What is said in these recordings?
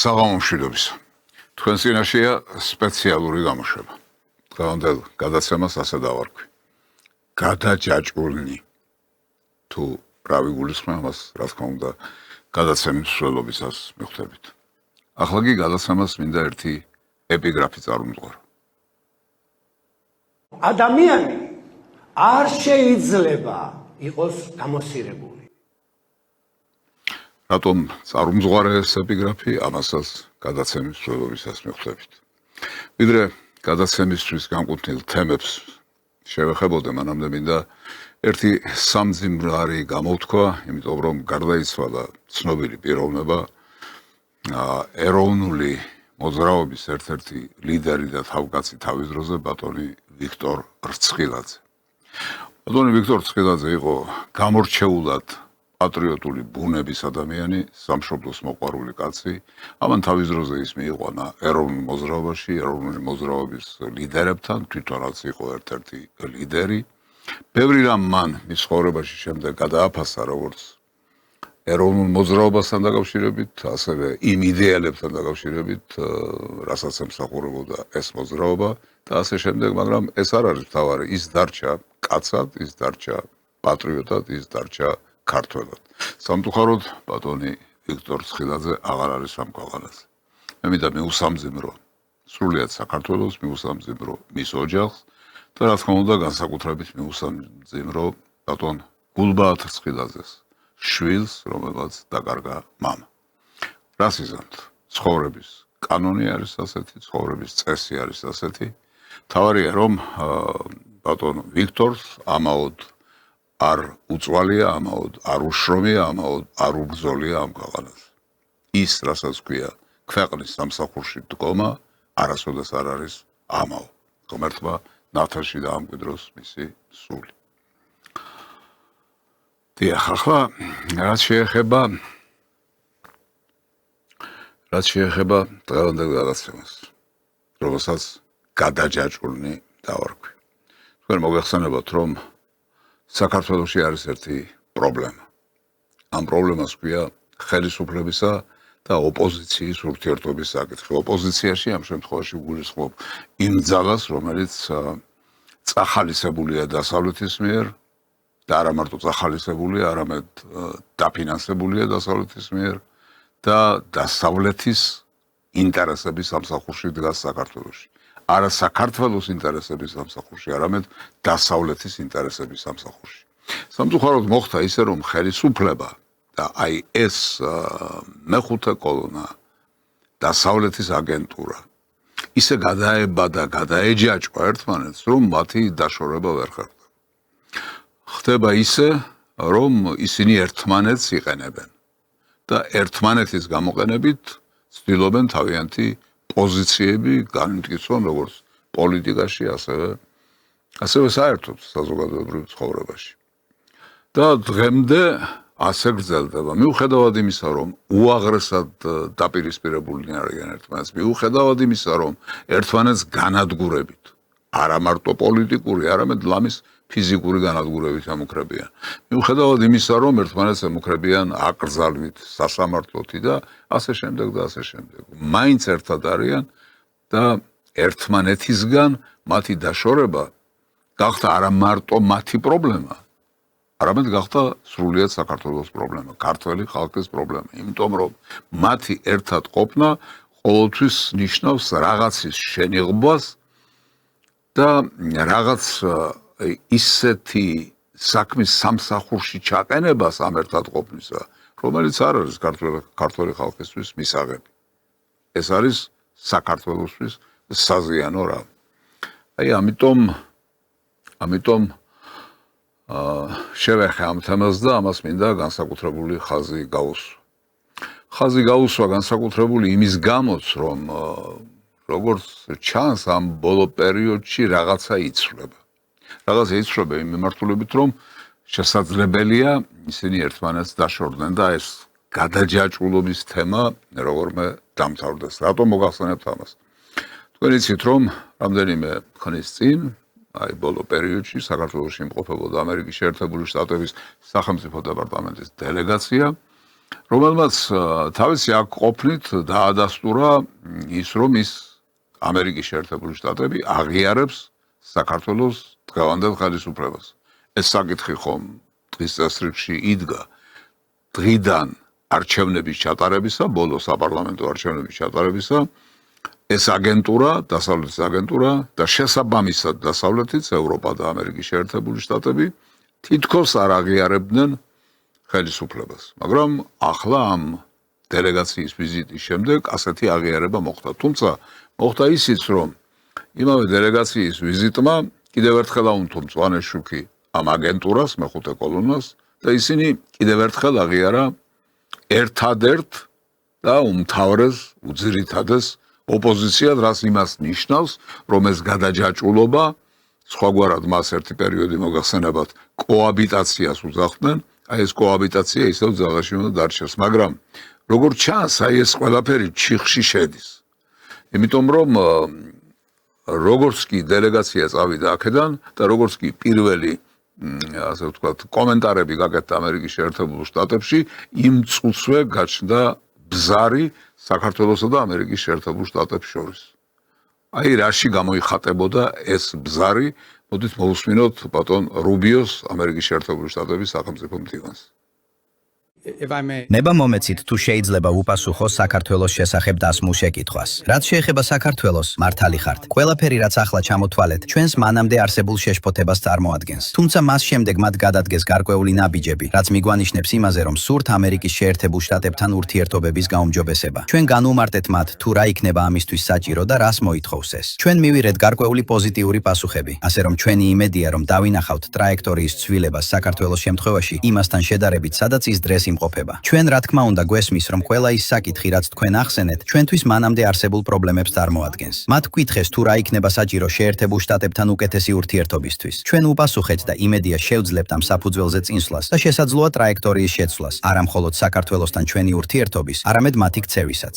საღამომშვიდობისა. თქვენ წინაშეა სპეციალური გამოშვება. დღევანდელ გადაცემას ასე დავარქვი. გადაჯაჭვულნი. თუ რა ვიგულისხმევ ამას, რა თქმა უნდა, გადაცემის მსვლელობისას მიხვდებით. ახლა კი გადაცემას მინდა ერთი ეპიგრაფი წარმოვიდგორო. ადამიანი არ შეიძლება იყოს გამოსირებული. რატომ წარმოვიდგორო ეს ეპიგრაფი, ამასაც გადაცემის მსვლელობისას მიხვდებით. ვიდრე გადაცემისთვის განკუთვნილ თემებს შევეხებოდე, მანამდე მინდა ერთი სამძიმრარი გამოვთქვა, იმიტომ რომ გარდაიცვალა ცნობილი პიროვნება, ეროვნული მოძრაობის ერთ-ერთი ლიდერი და თავკაცი თავის დროზე ბატონი ვიქტორ რცხილაძე. ბატონი ვიქტორ რცხილაძე იყო გამორჩეულად პატრიოტული ბუნების ადამიანი, სამშობლოს მოყვარული კაცი. ამან თავის დროზე ის მიიყვანა ეროვნულ მოძრაობაში, ეროვნული მოძრაობის ლიდერებთან, თვითონაც იყო ერთ-ერთი ლიდერი. ბევრი რამ მან მის ცხოვრებაში შემდეგ გადააფასა, როგორც ეროვნულ მოძრაობასთან დაკავშირებით, ასევე იმ იდეალებთან დაკავშირებით, რასაც ემსახურებოდა ეს მოძრაობა და ასე შემდეგ, მაგრამ ეს არ არის მთავარი, ის დარჩა კაცად, ის დარჩა პატრიოტად, ის დარჩა ქართველად. სამწუხაროდ ბატონი ვიქტორ რცხილაძე აღარ არის ამ ქვეყანაზე. მე მინდა მიუსამძიმრო სრულიად საქართველოს, მიუსამძიმრო მის ოჯახს და რა თქმა უნდა განსაკუთრებით მიუსამძიმრო ბატონ გულბაათ რცხილაძეს, შვილს, რომელსაც დაკარგა მამა. რას იზამთ? ცხოვრების კანონი არის ასეთი, ცხოვრების წესი არის ასეთი. თავარია რომ ბატონ ვიქტორს ამაოდ არ უწვალია, ამაოდ არ უშრომია, ამაოდ არ უბრძოლია ამ ქვეყანაზე. ის, რასაც ქვია ქვეყნის სამსახურში დგომა, არასოდეს არ არის ამაო. ღმერთმა ნათელში დაამკვიდროს მისი სული. დიახ, ახლა რაც შეეხება დღევანდელ გადაცემას, რომელსაც გადაჯაჭვულნი დავარქვი. თქვენ მოგეხსენებათ, რომ საქართველოში არის ერთი პრობლემა. ამ პრობლემას ქვია ხელისუფლებისა და ოპოზიციის ურთიერთობის საკითხი. ოპოზიციაში ამ შემთხვევაში გულისხმობ იმ ძალას, რომელიც წახალისებულია დასავლეთის მიერ და არა მარტო წახალისებულია, არამედ დაფინანსებულია დასავლეთის მიერ და დასავლეთის ინტერესების სამსახურში დგას საქართველოში. არა საქართველოს ინტერესების სამსახურში, არამედ დასავლეთის ინტერესების სამსახურში. სამწუხაროდ მოხდა ისე, რომ ხელისუფლება და აი ეს მეხუთე კოლონა დასავლეთის აგენტურა ისე გადაებადა, გადაეჯაჭვა ერთმანეთს, რომ მათი დაშორება ვერ ხერხდება. ხდება ისე, რომ ისინი ერთმანეთს იყენებენ და ერთმანეთის გამოყენებით ცდილობენ თავიანთი პოზიციები განმტკიცონ როგორც პოლიტიკაში, ასევე საერთოდ საზოგადოებრივ ცხოვრებაში. და დღემდე ასე გრძელდება. მიუხედავად იმისა, რომ უაღრესად დაპირისპირებულნი არიან ერთმანეთს, მიუხედავად იმისა, რომ ერთმანეთს განადგურებით, არა მარტო პოლიტიკური, არამედ ლამის ფიზიკური განადგურებით ემუქრებიან. მიუხედავად იმისა, რომ ერთმანეთს ემუქრებიან აკრძალვით, სასამართლოთი და ასე შემდეგ და ასე შემდეგ. მაინც ერთად არიან და ერთმანეთისგან მათი დაშორება გახდა არა მარტო მათი პრობლემა, არამედ გახდა სრულიად საქართველოს პრობლემა, ქართველი ხალხის პრობლემა, იმიტომ რომ მათი ერთად ყოფნა ყოველთვის ნიშნავს რაღაცის შენიღბას და რაღაც ისეთი საქმის სამსახურში ჩაყენებას ამ ერთად ყოფნისა, რომელიც არ არის ქართველი ხალხისთვის მისაღები. ეს არის საქართველოსთვის საზიანო რამ. აი ამიტომ შევეხე ამ თემას და ამას მინდა განსაკუთრებული ხაზი გაუსვა. ხაზი გაუსვა განსაკუთრებული იმის გამოც, რომ როგორც ჩანს ამ ბოლო პერიოდში რაღაცა იცვლება. რაღაცა იცვლება იმ მიმართულებით, რომ შესაძლებელია ისინი ერთმანეთს დაშორდნენ და ეს გადაჯაჭვულობის თემა როგორმე დამთავრდეს. რატომ მოგახსენებთ ამას? თქვენ იცით, რომ რამდენიმე ხნის წინ, აი ბოლო პერიოდში საქართველოში იმყოფებოდა ამერიკის შეერთებული შტატების სახელმწიფო დეპარტამენტის დელეგაცია რომელმაც თავისი აქ ყოფნით დაადასტურა ის, რომ ის ამერიკის შეერთებული შტატები აღიარებს საქართველოს დღევანდელ ხელისუფლებას. ეს საკითხი ხომ დღის წესრიგში იდგა დღიდან არჩევნების ჩატარებისა, ბოლო საპარლამენტო არჩევნების ჩატარებისა, ეს აგენტურა, დასავლეთის აგენტურა და შესაბამისად დასავლეთიც ევროპა და ამერიკის შეერთებული შტატები თითქოს არ აღიარებდნენ ხელისუფლებას. მაგრამ ახლა ამ დელეგაციის ვიზიტის შემდეგ ასეთი აღიარება მოხდა. თუმცა მოხდა ისიც, რომ იმავე დელეგაციის ვიზიტმა კიდევ ერთხელ აუნთო მწვანე შუქი ამ აგენტურას, მეხუთე კოლონას და ისინი კიდევ ერთხელ აღიარა ერთადერთ და უმთავრეს უძირითადეს ოპოზიციად, რაც იმას ნიშნავს, რომ ეს გადაჯაჭულობა, სხვაგვარად მას ერთი პერიოდი მოგახსენებათ, კოაბიტაციას უძახდნენ, აი ეს კოაბიტაცია ისევ ძალაში უნდა დარჩეს, მაგრამ როგორც ჩანს, აი ეს ყველაფერი ჩიხში შედის. იმიტომ რომ როგორც კი დელეგაცია წავიდა აქედან და როგორც კი პირველი ასე ვთქვათ, კომენტარები გაკეთდა ამერიკის შეერთებულ შტატებში, იმ წუთსვე გაჩნდა ბზარი საქართველოსა და ამერიკის შეერთებულ შტატებს შორის. აი რაში გამოიხატებოდა ეს ბზარი, მოდით მოვუსმინოთ ბატონ რუბიოს ამერიკის შეერთებული შტატების სახელმწიფო მდივანს. ნება მომეცით თუ შეიძლება უპასუხო საქართველოს შესახებ დასმულ შეკითხვას. რაც შეეხება საქართველოს, მართალი ხართ. ყველაფერი რაც ახლა ჩამოთვალეთ, ჩვენს მანამდე არსებულ შეშფოთებას წარმოადგენს. თუმცა მას შემდეგ მათ გადადგეს გარკვეული ნაბიჯები, რაც მიგვანიშნებს იმაზე, რომ სურთ ამერიკის შეერთებულ შტატებთან ურთიერთობების გაუმჯობესება. ჩვენ განვუმარტეთ მათ თუ რა იქნება ამისთვის საჭირო და რას მოითხოვს ეს. ჩვენ მივიღეთ გარკვეული პოზიტიური პასუხები, ასე რომ ჩვენი იმედია, რომ დავინახავთ ტრაექტორიის ცვლილებას საქართველოს შემთხვევაში იმასთან შედარებით, სადაც ის დღეს ყოფება. ჩვენ რა თქმა უნდა გვესმის, რომ ყველა ის საკითხი, რაც თქვენ ახსენეთ, ჩვენთვის მანამდე არსებულ პრობლემებს წარმოადგენს. მათ გკითხეს თუ რა იქნება საჭირო შეერთებულ შტატებთან უკეთესი ურთიერთობისთვის. ჩვენ უპასუხეთ და იმედია შევძლებთ ამ საფუძველზე წინსვლას და შესაძლოა ტრაექტორიის შეცვლას, არა მხოლოდ საქართველოსთან ჩვენი ურთიერთობის, არამედ მათი ქცევისაც.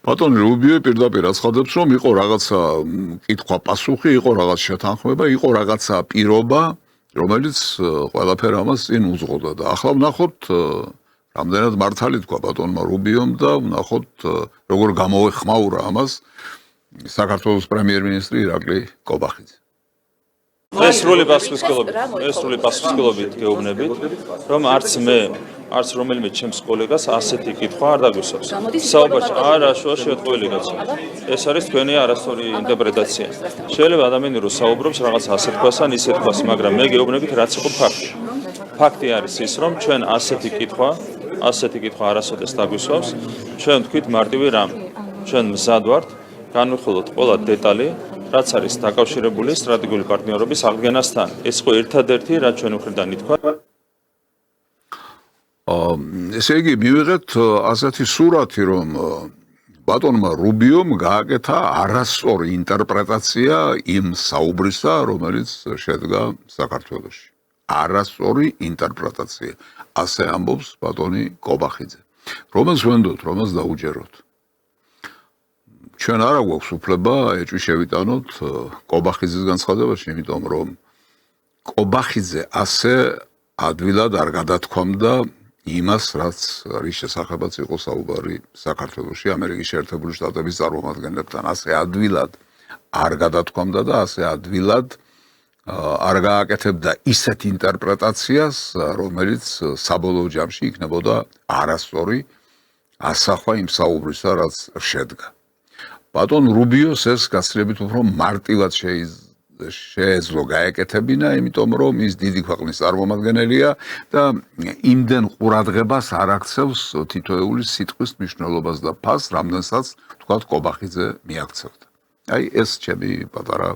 ბატონ რუბიო პირდაპირ აცხადებს, რომ იყო რაღაცა კითხვა-პასუხი, იყო რაღაც შეთანხმება, იყო რაღაცა პირობა, რომელიც ყველაფერ ამას წინ უძღოდა და ახლა ვნახოთ რამდენად მართალი თქვა ბატონმა რუბიომ და ვნახოთ როგორ გამოეხმაურა ამას საქართველოს პრემიერ-მინისტრი ირაკლი კობახიძე. ეს სრული პასუხისმგებლობით გეუბნებით, რომ არც მე, არც რომელიმე ჩემს კოლეგას ასეთი კითხვა არ დაგვისვავს. საუბარში არა შუაშეუწყებელი კაცი. ეს არის თქვენი არასწორი ინტერპრეტაცია. შეიძლება ადამიანი რომ საუბრობს რაღაც ასე თქვას ან ისე თქვას, მაგრამ მე გეუბნებით რაც იყო ფაქტი. ფაქტი არის ის, რომ ჩვენ ასეთი კითხვა არასოდეს დაგვისვავს. ჩვენ თქვით მარტივი რამ. ჩვენ მზად ვართ განვიხილოთ ყველა დეტალი, რაც არის დაკავშირებული სტრატეგიული პარტნიორობის აღდგენასთან. ეს იყო ერთადერთი, რაც ჩვენ მხრიდან ითქვა. ესე იგი მივიღეთ ასეთი სურათი, რომ ბატონმა რუბიომ გააკეთა არასწორი ინტერპრეტაცია იმ საუბრისა, რომელიც შედგა საქართველოში. არასწორი ინტერპრეტაცია. ასე ამბობს ბატონი კობახიძე. რომელს ვენდოთ, რომელს დაუჯეროთ. ჩვენ არა გვაქვს უფლება ეჭვი შევიტანოთ კობახიძის განცხადებაში, იმიტომ რომ კობახიძე ასე ადვილად არ გადათქვამდა იმას, რის შესახებაც იყო საუბარი საქართველოში ამერიკის შეერთებული შტატების წარმომადგენლებთან, ასე ადვილად არ გადათქვამდა და ასე ადვილად არ გააკეთებდა ისეთ ინტერპრეტაციას, რომელიც საბოლოო ჯამში იქნებოდა არასწორი ასახვა იმ საუბრისა, რაც შედგა. ბატონ რუბიოს ეს გაცილებით უფრო მარტივად შეეძლო გაეკეთებინა, იმიტომ რომ ის დიდი ქვეყნის წარმომადგენელია და იმდენ ყურადღებას არ აქცევს თითოეული სიტყვის მნიშვნელობას და ფასს, რამდენსაც თქვათ კობახიძე მიაქცევდა. აი ეს ჩემი პატარა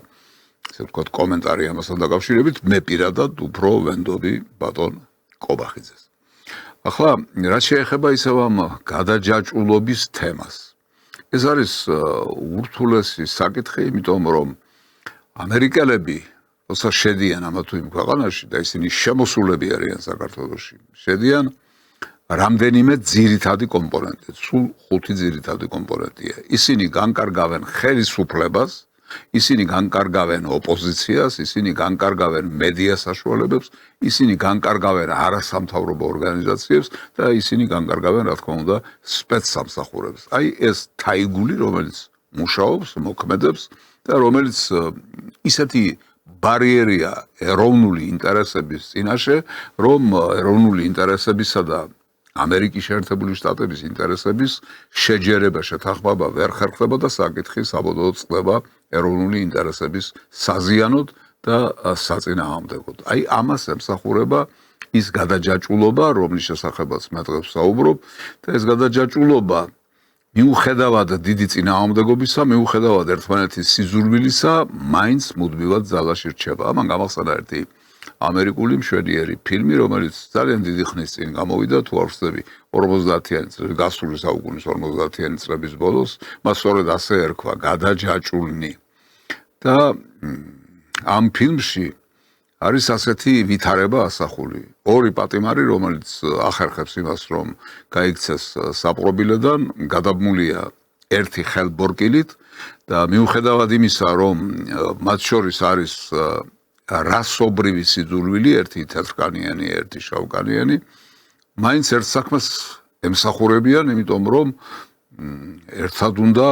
ესე ვთქვათ კომენტარი ამასთან დაკავშირებით, მე პირადად უფრო ვენდობი ბატონ კობახიძეს. ახლა რაც შეეხება ისევ ამ გადაჯაჭულობის თემას. ეს არის ურთულესი საკითხი, იმიტომ რომ ამერიკელები, როცა შედიან ამა თუ იმ ქვეყანაში და ისინი შემოსულები არიან საქართველოში, შედიან რამდენიმე ძირითადი კომპონენტი, სულ 5 ძირითადი კომპონენტია. ისინი განკარგავენ ხელისუფლებას ისინი განკარგავენ ოპოზიციას, ისინი განკარგავენ მედია საშუალებებს, ისინი განკარგავენ არასამთავრობო ორგანიზაციებს და ისინი განკარგავენ, რა თქმა უნდა, სპეცსამსახურებს. აი ეს თაიგული, რომელიც მუშაობს, მოქმედებს და რომელიც ისეთი ბარიერია ეროვნული ინტერესების წინაშე, რომ ეროვნული ინტერესებისა და ამერიკის შეერთებული შტატების ინტერესების შეჯერება, შეთანხმება ვერ ხერხდება და საკითხი საბოლოოდ წყდება ეროვნული ინტერესების საზიანოდ და საწინააღმდეგოდ. აი ამას ემსახურება ის გადაჯაჭვულობა, რომლის შესახებაც მე დღეს ვსაუბრობ, და ეს გადაჯაჭვულობა მიუხედავად დიდი წინააღმდეგობისა, მიუხედავად ერთმანეთის სიზურვილისა, მაინც მუდმივად ძალაში რჩება. ამან გამახსენა ერთი ამერიკული მშვენიერი ფილმი, რომელიც ძალიან დიდი ხნის წინ გამოვიდა, თუ არ ვცდები, 50-იანი წლების, გასული საუკუნის 50-იანი წლების ბოლოს, მას სწორედ ასე ერქვა, გადაჯაჭვულნი. და ამ ფილმში არის ასეთი ვითარება ასახული. ორი პატიმარი, რომელიც ახერხებს იმას, რომ გაიქცეს საპყრობილედან, გადაბმულია ერთი ხელბორკილით და მიუხედავად იმისა, რომ მათ შორის არის რასობრივი სიძულვილი, ერთი თეთრკანიანი, ერთი შავკანიანი, მაინც ერთ საქმეს ემსახურებიან, იმიტომ რომ ერთად უნდა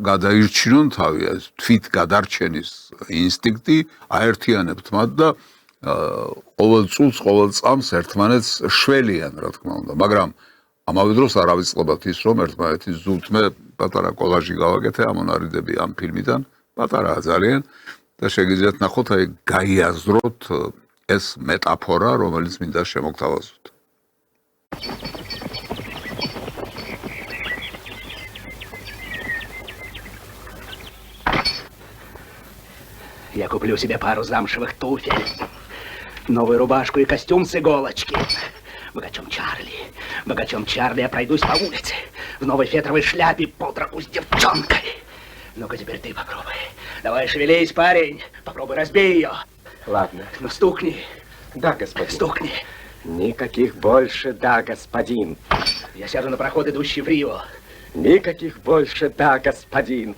გადაირჩინონ თავი, თვით გადარჩენის ინსტინქტი აერთიანებთ მათ და ყოველ წუთს, ყოველ წამს ერთმანეთს შველიან, რა თქმა უნდა, მაგრამ ამავე დროს არ ავიწყებათ ის, რომ ერთმანეთის ზურთ მე პატარა კოლაჟი გავაკეთე ამონარიდები ამ ფილმიდან, პატარაა ძალიან და შეგიძლიათ ნახოთ, აი გაიაზროთ ეს მეტაფორა, რომელიც მინდა შემოგთავაზოთ. Я куплю себе пару замшевых туфель, новую рубашку и костюм с иголочки. Богачом Чарли я пройдусь по улице в новой фетровой шляпе под руку с девчонкой. Ну-ка теперь ты попробуй. Давай шевелись, парень, попробуй разбей ее. Ладно. Ну стукни. Да, господин. Стукни. Никаких больше, да, господин. Я сяду на пароход, идущий в Рио. Никаких больше, да, господин.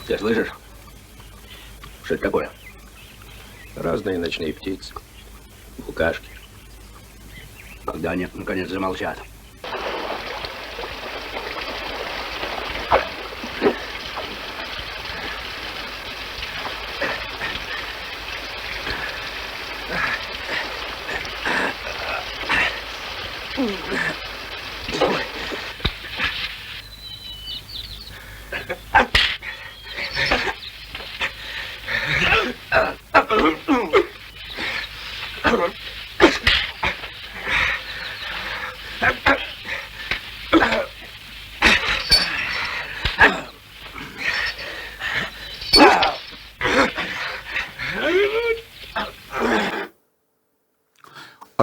Ты слышишь? Что это такое? Разные ночные птицы. Букашки. Когда они, наконец, замолчат.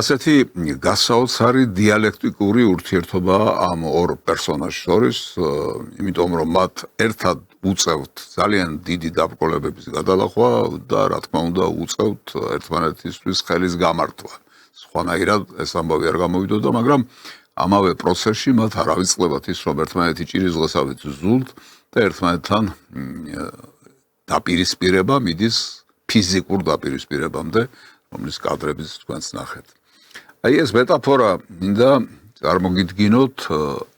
ასეთი გასაოცარი დიალექტიკური ურთიერთობა ამ ორ პერსონაჟს შორის, იმიტომ რომ მათ ერთად უწევთ ძალიან დიდი დაბრკოლებების გადალახვა და რა თქმა უნდა უწევთ ერთმანეთისთვის ხელის გამართვა. სხვანაირად ეს ამბავი არ გამოვიდოდა, მაგრამ ამავე პროცესში მათ არ ავიწყდებათ ის, რომ ერთმანეთი ჭირისძღესავით ზულთ და ერთმანეთთან დაპირისპირება მიდის ფიზიკურ დაპირისპირებამდე, რომლის კადრებიც თქვენს ნახეთ. აი ეს მეტაფორა მინდა წარმოგიდგინოთ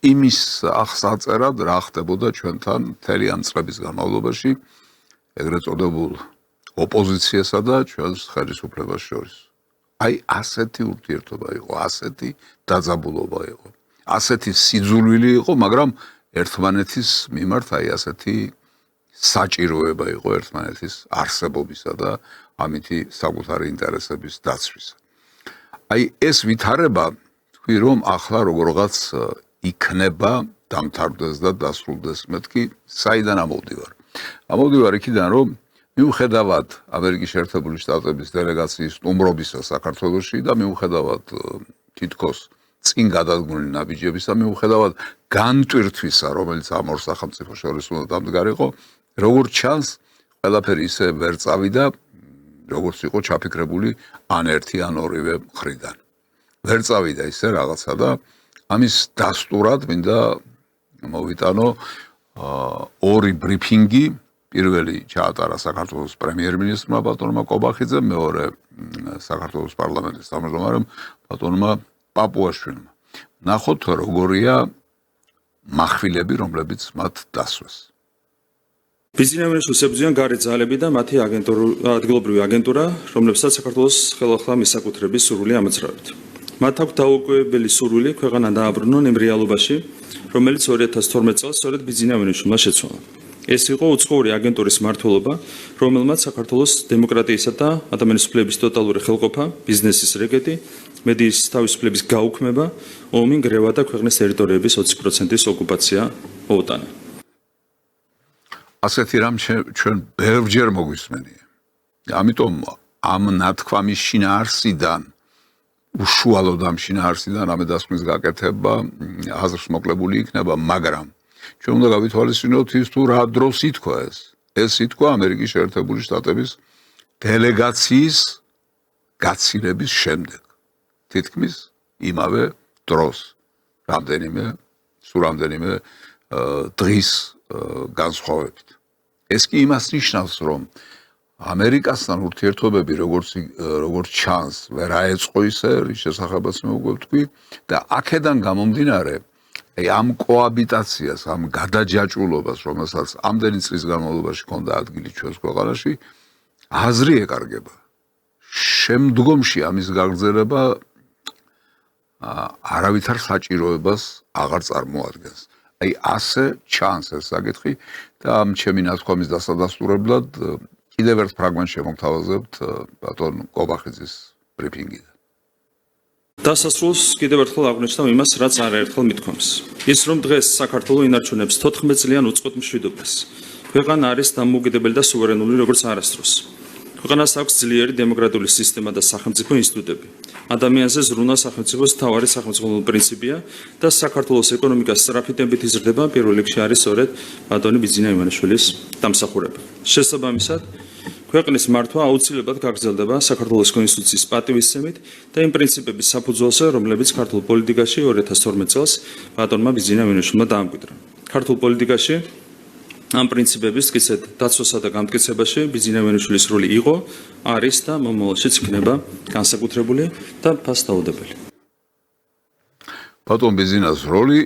იმის აღსაწერად, რა ხდებოდა ჩვენთან მთელი ამ წლების განმავლობაში, ეგრეთ წოდებულ ოპოზიციასა და ჩვენს ხელისუფლებას შორის. აი ასეთი ურთიერთობა იყო, ასეთი დაძაბულობა იყო, ასეთი სიძულვილი იყო, მაგრამ ერთმანეთის მიმართ აი ასეთი საჭიროება იყო ერთმანეთის არსებობისა და ამითი საკუთარი ინტერესების დაცვისა. აი ეს ვითარება თქვი რომ ახლა როგორღაც იქნება დამთავრდეს და დასრულდეს, მეთქი საიდან ამოვდივარ. ამოვდივარ იქიდან რომ მიუხედავად ამერიკის შეერთებული შტატების დელეგაციის სტუმრობისა საქართველოში და მიუხედავად თითქოს წინ გადადგმული ნაბიჯების და მიუხედავად განტვირთვისა, რომელიც ამ ორ სახელმწიფოს შორის უნდა დამდგარიყო, როგორც ჩანს, ყველაფერი ისე ვერ წავიდა, როგორც იყო ჩაფიქრებული ან ერთი ან ორივე მხრიდან. ვერ წავიდა ისე რაღაცა და ამის დასტურად მინდა მოვიტანო ორი ბრიფინგი, პირველი ჩაატარა საქართველოს პრემიერ-მინისტრმა ბატონმა კობახიძემ, მეორე საქართველოს პარლამენტის თავმჯდომარემ ბატონმა პაპუაშვილმა. ნახოთ როგორია מחვილები, რომლებიც მათ დასვეს. ბიზნესის უსებძიან გარე ძალები და მათი ადგილობრივი აგენტურა, რომლებსაც საქართველოს ხელახლა მისაკუთრების სურვილი ამოძრავებთ. მათ აქვს დაუკვირვებელი სურვილი ქვეყანა დააბრუნონ იმ რეალობაში, რომელიც 2012 წელს სწორედ ბიზნესმა შეცვალა. ეს იყო უცხოური აგენტურის მმართველობა, რომელმაც საქართველოს დემოკრატიისა და ადამიანის უფლებების ტოტალური ხელყოფა, ბიზნესის რეგეტი, მედიის თავისუფლების გაუქმება, ომი, გრევა და ქვეყნის ტერიტორიების 20%-ის ოკუპაცია მოუტანა. ასეთი რამ ჩვენ ბევრჯერ მოგვისმენია. ამიტომ ამ ნათქვამის შინაარსიდან, უშუალოდ ამ შინაარსიდან ამ დასკვნის გაკეთება აზრს მოკლებული იქნება, მაგრამ ჩვენ უნდა გავითვალისწინოთ ის თუ რა დროს ითქვა ეს. ეს ითქვა ამერიკის შეერთებული შტატების დელეგაციის გაცილების შემდეგ. თითქმის იმავე დროს, რამდენიმე დღის განსხვავებით. ეს კი იმას ნიშნავს, რომ ამერიკასთან ურთიერთობები როგორც ჩანს, ვერ აეწყო ისე, რის შესახებაც მე უკვე ვთქვი და აქედან გამომდინარე ამ კოაბიტაციას, ამ გადაჯაჭვულობას, რომელსაც ამდენი წლის განმავლობაში ჰქონდა ადგილი ჩვენს ქვეყანაში, აზრი ეკარგება. შემდგომში ამის გაგრძელება არავითარ საჭიროებას აღარ წარმოადგენს. აი ასე ჩანს ეს საკითხი და ამ ჩემი ნათქვამის დასადასტურებლად კიდევ ერთ ფრაგმენტს შემოგთავაზებთ ბატონ კობახიძის ბრიფინგიდან. დასასრულს კიდევ ერთხელ აღნიშნავ იმას, რაც არაერთხელ მithქვამს. ის რომ დღეს საქართველოს ინარჩუნებს 14 წლიან უწყოთ მშვიდობას. ქვეყანა არის დამოუკიდებელი და სუვერენული როგორც არასდროს. ქვეყანას აქვს ძლიერი დემოკრატიული სისტემა და სახელმწიფო ინსტიტუტები. ადამიანზე ზრუნვა სახელმწიფოს მთავარი სახელმწიფო პრინციპია და საქართველოს ეკონომიკას სწრაფი ტემპით იზრდება, პირველ რიგში არის სწორედ ბატონი ბიძინა ივანიშვილის დამსახურება. შესაბამისად, ქვეყნის მართვა აუცილებლად გაგრძელდება საქართველოს კონსტიტუციის პატივისცემით და იმ პრინციპების საფუძველზე, რომლებიც ქართულ პოლიტიკაში 2012 წელს ბატონმა ბიძინა ივანიშვილმა დაამკვიდრა. ქართულ პოლიტიკაში ამ პრინციპების მტკიცედ დაცვასა და გამტკიცებაში ბიძინა ივანიშვილის როლი იყო, არის და მომავალშიც იქნება განსაკუთრებული და ფასდაუდებელი. ბატონ ბიძინას როლი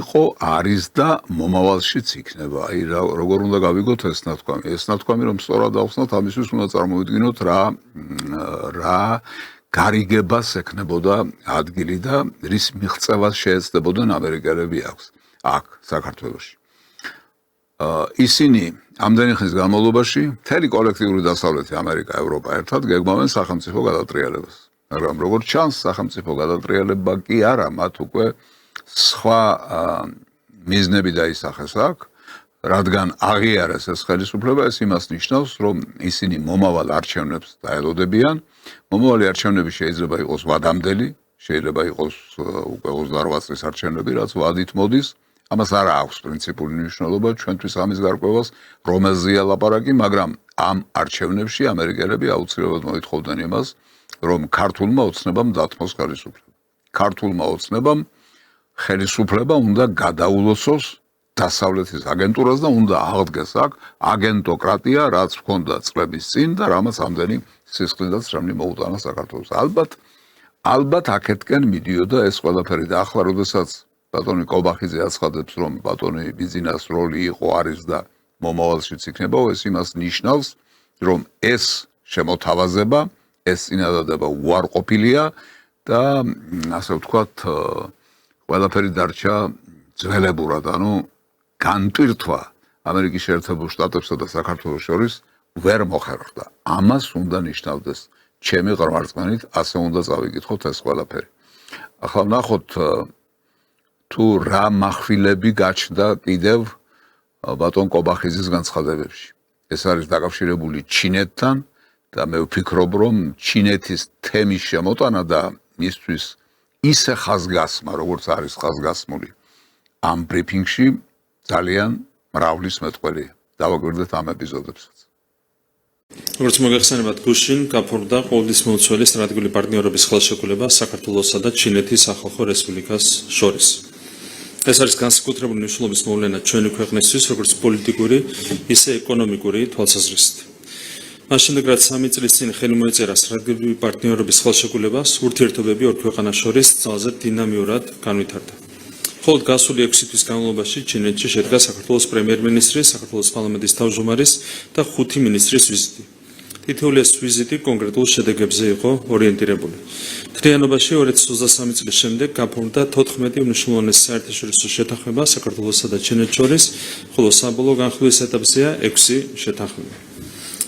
იყო, არის და მომავალშიც იქნება. აი როგორ უნდა გავიგოთ ეს ნათქვამი? ეს ნათქვამი რომ სწორად ავხსნათ, ამისთვის უნდა წარმოვიდგინოთ რა გარიგებას ექნებოდა ადგილი და რის მიღწევას შეეცდებოდნენ ამერიკელები აქ საქართველოში. ისინი ამდენი ხნის განმავლობაში მთელი კოლექტიური დასავლეთი ამერიკა, ევროპა ერთად გეგმავენ სახელმწიფო გადატრიალებას. მაგრამ როგორც ჩანს, სახელმწიფო გადატრიალება კი არა, მათ უკვე სხვა მიზნები დაისახეს აქ, რადგან აღიარეს ეს ხელისუფლება, ეს იმას ნიშნავს, რომ ისინი მომავალ არჩევნებს დაელოდებიან. მომავალი არჩევნები შეიძლება იყოს ვადამდელი, შეიძლება იყოს უკვე 28 წლის არჩევნები, რაც ვადით მოდის. ამას არ აქვს პრინციპული მნიშვნელობა ჩვენთვის ამის გარკვევას, რომელზეა ლაპარაკი, მაგრამ ამ არჩევნებში ამერიკელები აუცილებლად მოითხოვდნენ იმას, რომ ქართულმა ოცნებამ დათმოს ხელისუფლება. ქართულმა ოცნებამ ხელისუფლება უნდა გადაულოცოს დასავლეთის აგენტურას და უნდა აღდგეს აქ აგენტოკრატია, რაც ჰქონდა წლების წინ და რამაც ამდენი სისხლიდაც რამნი მოუტანა საქართველოს. ალბათ აქეთკენ მიდიოდა ეს ყველაფერი და ახლა როდესაც ბატონი კობახიძე აცხადებს, რომ ბატონი ბიძინას როლი იყო, არის და მომავალშიც იქნება, ეს იმას ნიშნავს, რომ ეს შემოთავაზება, ეს წინადადება უარყოფილია და ასე ვთქვათ, ყველაფერი დარჩა ძველებურად, ანუ განტვირთვა ამერიკის შეერთებულ შტატებსა და საქართველოს შორის ვერ მოხერხდა. ამას უნდა ნიშნავდეს ჩემი ყრმარწყნით, ასე უნდა წავიკითხოთ ეს ყველაფერი. ახლა ვნახოთ თუ რა מחვილები გაჩნდა კიდევ ბატონ კობახიძის განცხადებებში. ეს არის დაკავშირებული ჩინეთთან და მე ვფიქრობ, რომ ჩინეთის თემის შემოტანა და მისთვის ისე ხაზგასმა, როგორც არის ხაზგასმული ამ ბრიფინგში ძალიან მრავლის მეტყველი. დავაკვირდეთ ამ ეპიზოდებსაც. როგორც მოგეხსენებათ, გუშინ გაფორმდა ყოველთვის მოუცველი სტრატეგიული პარტნიორობის ხელშეკრულება საქართველოსა და ჩინეთის სახალხო რესპუბლიკას შორის. ეს არის განსაკუთრებული მნიშვნელობის მოვლენა ჩვენი ქვეყნისთვის, როგორც პოლიტიკური, ისე ეკონომიკური თვალსაზრისით. მას შემდეგ, რაც 3 წლის წინ ხელი მოეწერა სტრატეგიული პარტნიორობის ხელშეკრულებას, ურთიერთობები ორ ქვეყანას შორის ძალზე დინამიურად განვითარდა. მხოლოდ გასული 6 თვის განმავლობაში ჩინეთში შედგა საქართველოს პრემიერ-მინისტრის, საქართველოს პარლამენტის თავმჯდომარის და 5 მინისტრის ვიზიტი. თითოეული ეს ვიზიტი კონკრეტულ შედეგებზე იყო ორიენტირებული. მთლიანობაში 2023 წლის შემდეგ გაფორმდა 14 უმნიშვნელოვანესი საერთაშორისო შეთანხმება საქართველოსა და ჩინეთს შორის, ხოლო საბოლოო განხილვის ეტაპზეა 6 შეთანხმება.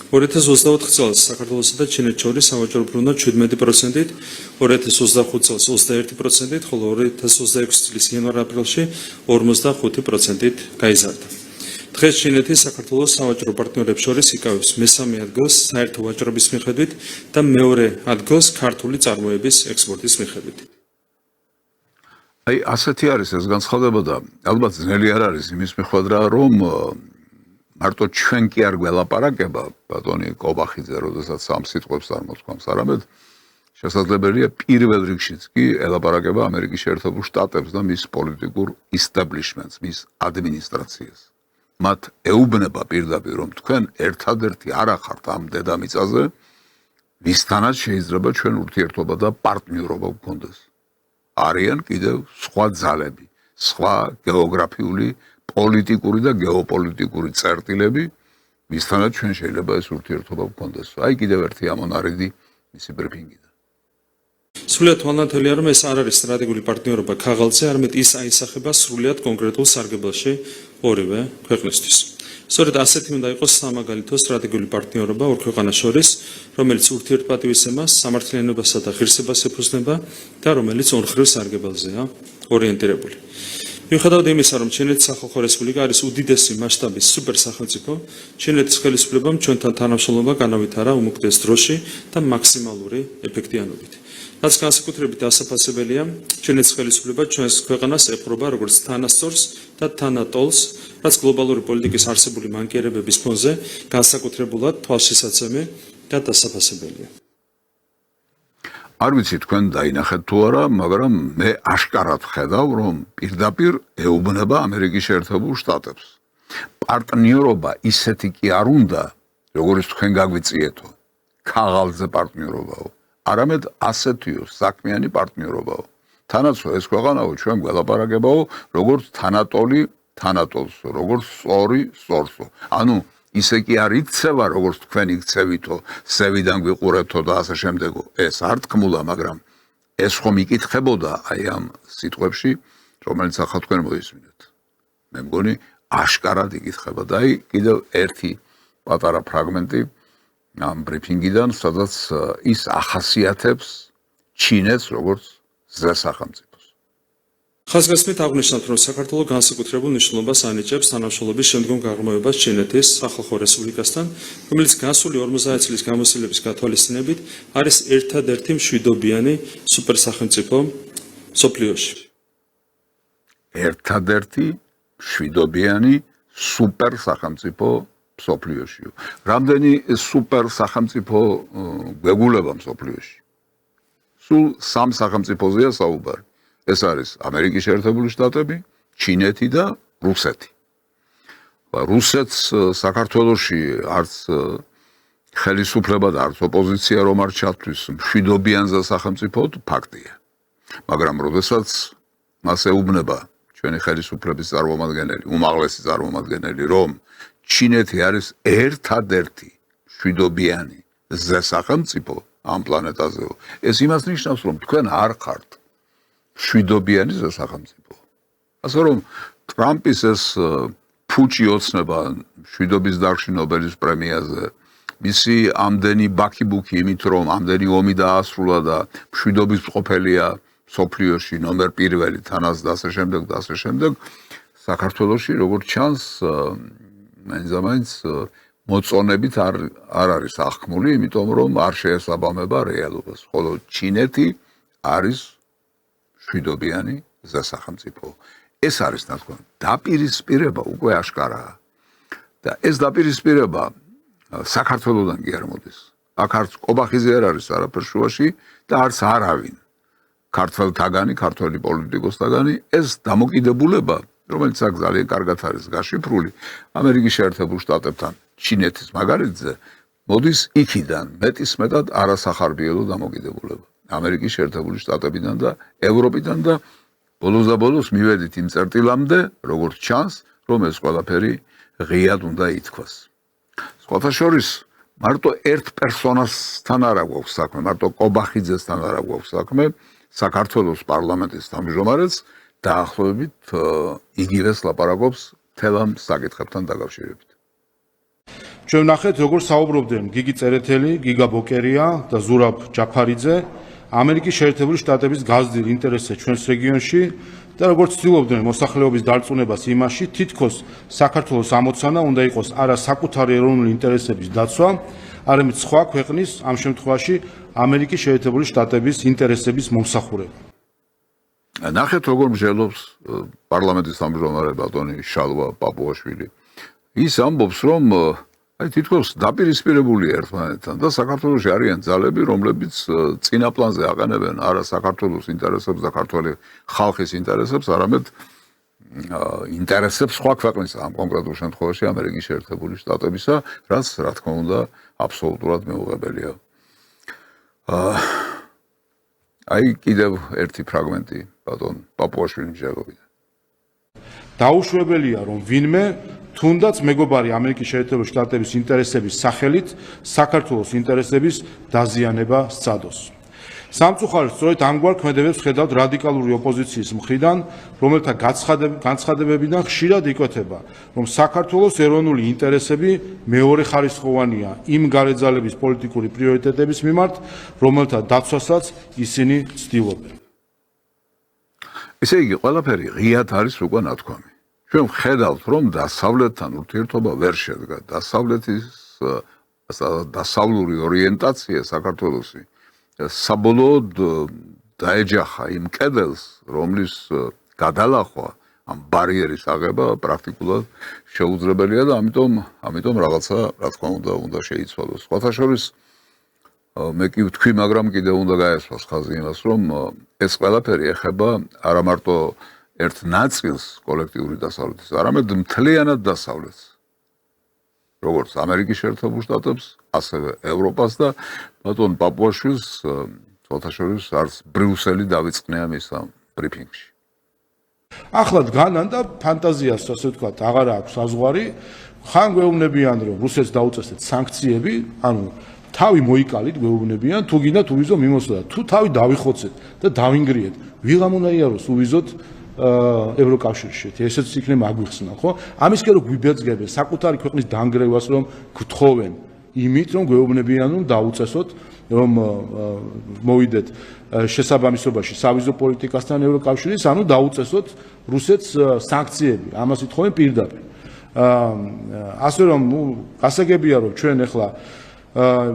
2024 წელს საქართველოსა და ჩინეთს შორის სავაჭრო ბრუნვა 17%-ით, 2025 წელს 21%-ით, ხოლო 2026 წლის იანვარ-აპრილში 45%-ით გაიზარდა. დღეს ჩინეთი საქართველოს სავაჭრო პარტნიორებს შორის იკავებს მესამე ადგილს საერთო ვაჭრობის მიხედვით და მეორე ადგილს ქართული წარმოების ექსპორტის მიხედვით. აი, ასეთი არის ეს განცხადება და ალბათ ძნელი არ არის იმის მიხედვით, რომ მარტო ჩვენ კი არ გველაპარაკება ბატონი კობახიძე, როდესაც ამ სიტყვებს არ მოთქვამს, არამედ შესაძლებელია პირველ რიგშიც კი ელაპარაკება ამერიკის შეერთებულ შტატებს და მის პოლიტიკურ ისტაბლიშმენტს, მის ადმინისტრაციას. მათ ეუბნება პირდაპირ, რომ თქვენ ერთადერთი არ ახართ ამ დედამიწაზე, ვისთანაც შეიძლება ჩვენ ურთიერთობა და პარტნიორობა გქონდეს. არიან კიდევ სხვა ძალები, სხვა გეოგრაფიული, პოლიტიკური და გეოპოლიტიკური წერტილები, ვისთანაც ჩვენ შეიძლება ეს ურთიერთობა გქონდეს. აი კიდევ ერთი ამონარიდი მისი ბრიფინგიდან. სრულიად თვალნათელია, რომ ეს არ არის სტრატეგიული პარტნიორობა ქაღალდზე, არამედ ის აისახება სრულიად კონკრეტულ სარგებლოში ორივე ქვეყნისთვის. სწორედ ასეთი უნდა იყოს სამაგალითო სტრატეგიული პარტნიორობა ორ ქვეყანას შორის, რომელიც ურთიერთპატივისცემას, სამართლიანობასა და ღირსებას ეფუძნება და რომელიც ორმხრივ სარგებელზეა ორიენტირებული. მიუხედავად იმისა, რომ ჩინეთის სახალხო რესპუბლიკა არის უდიდესი მასშტაბის სუპერსახელმწიფო, ჩინეთის ხელისუფლებამ ჩვენთან თანამშრომლობა განავითარა უმუქდეს დროში და მაქსიმალური ეფექტიანობით. რაც განსაკუთრებით ასაფასებელია, ჩინეთის ხელისუფლება ჩვენს ქვეყანას ეპყრობა როგორც თანასწორს და თანატოლს, რაც გლობალური პოლიტიკის არსებული მანკიერებების ფონზე განსაკუთრებულად თვალშისაცემი და დასაფასებელია. არ ვიცი თქვენ დაინახეთ თუ არა, მაგრამ მე აშკარად ხედავ, რომ პირდაპირ ეუბნება ამერიკის შეერთებულ შტატებს. პარტნიორობა ისეთი კი არ უნდა, როგორც თქვენ გაგვიწიეთო, ქაღალდზე პარტნიორობაო, არამედ ასეთიო საქმიანი პარტნიორობაო. თანაცო ეს ქვეყანაო ჩვენ გველაპარაკებაო, როგორც თანატოლი თანატოლსო, როგორც სწორი სწორსო. ანუ ისე კი არ იქცევა, როგორც თქვენ იქცევითო, სევიდან გვიყურებთო და ასე შემდეგო. ეს არ თქმულა, მაგრამ ეს ხომ იკითხებოდა აი ამ სიტყვებში, რომელიც ახლა თქვენ მოისმინეთ. მე მგონი აშკარად იკითხება და აი კიდევ ერთი პატარა ფრაგმენტი ამ ბრიფინგიდან, სადაც ის ახასიათებს ჩინეთს როგორც ზესახელმწიფოს. ხაზგასმით აღნიშნავთ, რომ საქართველო განსაკუთრებულ მნიშვნელობას ანიჭებს თანამშრომლობის შემდგომ გაღრმავებას ჩინეთის სახალხო რესპუბლიკასთან, რომელიც გასული 50 წლის გამოცდილების გათვალისწინებით არის ერთადერთი მშვიდობიანი სუპერსახელმწიფო მსოფლიოში. ერთადერთი მშვიდობიანი სუპერსახელმწიფო მსოფლიოშიო. რამდენი სუპერსახელმწიფო გვეგულება მსოფლიოში? სულ 3 სახელმწიფოზეა საუბარი. ეს არის ამერიკის შეერთებული შტატები, ჩინეთი და რუსეთი. რუსეთს საქართველოში არც ხელისუფლება და არც ოპოზიცია რომ არ ჩათვლის მშვიდობიანზე სახელმწიფოდ ფაქტია. მაგრამ როდესაც მას ეუბნება ჩვენი ხელისუფლების წარმომადგენელი, უმაღლესი წარმომადგენელი, რომ ჩინეთი არის ერთადერთი მშვიდობიანი ზესახელმწიფო ამ პლანეტაზეო, ეს იმას ნიშნავს, რომ თქვენ არ ხართ მშვიდობიანი ზესახელმწიფო. ასე რომ ტრამპის ეს ფუჭი ოცნება მშვიდობის დარგში ნობელის პრემიაზე, მისი ამდენი ბაქიბუქი იმით, რომ ამდენი ომი დაასრულა და მშვიდობის მყოფელია მსოფლიოში ნომერ პირველი თანაც და ასე შემდეგ და ასე შემდეგ, საქართველოში როგორც ჩანს მაინც მოწონებით არ არის აღქმული, იმიტომ რომ არ შეესაბამება რეალობას. ხოლო ჩინეთი არის მშვიდობიანი სახელმწიფო. ეს არის თქო დაპირისპირება უკვე აშკარაა. და ეს დაპირისპირება საქართველოსთან კი არ მოდის. აქ არც ყობახიძე არ არის არაფერ შუაში და არც არავინ. ქართველთაგანი, ქართველი პოლიტიკოსთაგანი ეს დამოკიდებულება, რომელიც აქ ძალიან კარგად არის გაშიფრული, ამერიკის შეერთებულ შტატებთან, ჩინეთის მაგალითზე, მოდის იქიდან, მეტისმეტად არასახარბიელო დამოკიდებულება. ამერიკის შეერთებული შტატებიდან და ევროპიდან და ბოლოს და ბოლოს მივედით იმ წერტილამდე, როგორც ჩანს, რომ ეს ყველაფერი ღიად უნდა ითქვას. სხვათა შორის მარტო ერთ პერსონასთან არ აქვს საქმე, მარტო ყობახიძესთან არ აქვს საქმე, საქართველოს პარლამენტის თავმჯდომარეს დაახლოებით იგივეს ლაპარაკობს მთელ ამ საკითხებთან დაკავშირებით. ჩვენ ვნახეთ, როგორ საუბრობდნენ გიგი წერეთელი, გიგა ბოკერია და ზურაბ ჯაფარიძე ამერიკის შეერთებული შტატების გაზრდილ ინტერესზე ჩვენს რეგიონში და როგორც ცდილობდნენ მოსახლეობის დარწმუნებას იმაში, თითქოს საქართველოს ამოცანა უნდა იყოს არა საკუთარი ეროვნული ინტერესების დაცვა, არამედ სხვა ქვეყნის, ამ შემთხვევაში ამერიკის შეერთებული შტატების ინტერესების მომსახურება. ნახეთ, როგორ მსჯელობს პარლამენტის თავმჯდომარე ბატონი შალვა პაპუაშვილი. ის ამბობს, რომ აი თითქოს დაპირისპირებულია ერთმანეთთან და საქართველოში არიან ძალები, რომლებიც წინა პლანზე აყენებენ არა საქართველოს ინტერესებს და ქართველი ხალხის ინტერესებს, არამედ ინტერესებს სხვა ქვეყნის, ამ კონკრეტულ შემთხვევაში ამერიკის შეერთებული შტატებისა, რაც რა თქმა უნდა აბსოლუტურად მეუღებელია. აი კიდევ ერთი ფრაგმენტი ბატონ პაპუაშვილის მსჯელობიდან. დაუშვებელია, რომ ვინმე თუნდაც მეგობარი ამერიკის შეერთებული შტატების ინტერესების სახელით საქართველოს ინტერესების დაზიანება სცადოს. სამწუხაროდ სწორედ ამგვარ ქმედებებს ხედავთ რადიკალური ოპოზიციის მხრიდან, რომელთა განცხადებებიდან ხშირად იკვეთება, რომ საქართველოს ეროვნული ინტერესები მეორეხარისხოვანია იმ გარეძალების პოლიტიკური პრიორიტეტების მიმართ, რომელთა დაცვასაც ისინი ცდილობენ. ესე იგი, ყველაფერი ღიად არის უკვე ნათქვამი. ჩვენ ვხედავთ, რომ დასავლეთთან ურთიერთობა ვერ შედგა. დასავლეთის დასავლური ორიენტაცია საქართველოსი საბოლოოდ დაეჯახა იმ კედელს, რომლის გადალახვა, ამ ბარიერის აღება პრაქტიკულად შეუძლებელია და ამიტომ რაღაცა, რა თქმა უნდა შეიცვალოს. სხვათა შორის მე კი ვთქვი, მაგრამ კიდევ უნდა გაესვას ხაზი იმას, რომ ეს ყველაფერი ეხება არა მარტო ერთ ნაწილს კოლექტიური დასავლეთის, არამედ მთლიანად დასავლეთს. როგორც ამერიკის შეერთებულ შტატებს, ასევე ევროპას და ბატონ პაპუაშვილს სხვათა შორის არც ბრიუსელი დავიწყნია მის ამ ბრიფინგში. ახლად განან და ფანტაზიას, ასე ვთქვათ, აღარ აქვს საზღვარი, ხან გვეუბნებიან, რომ რუსეთს დაუწესეთ სანქციები, ანუ თავი მოიკალით, გვეუბნებიან, თუ გინდა უვიზო მიმოსვლა, თუ თავი დავიხოცეთ და დავინგრიეთ, ვიღამ უნდა იაროს უვიზოთ ევროკავშირში, ესეც იქნება აგვიხსნა, ხო? ამისკენ რომ გვიბეძგებენ საკუთარი ქვეყნის დანგრევას, რომ გთხოვენ იმით, რომ გვეუბნებიან, რომ დაუწესოთ, რომ მოვიდეთ შესაბამისობაში სავიზო პოლიტიკასთან ევროკავშირის, ანუ დაუწესოთ რუსეთს სანქციები, ამას ითხოვენ პირდაპირ. ასე რომ, გასაგებია, რომ ჩვენ ახლა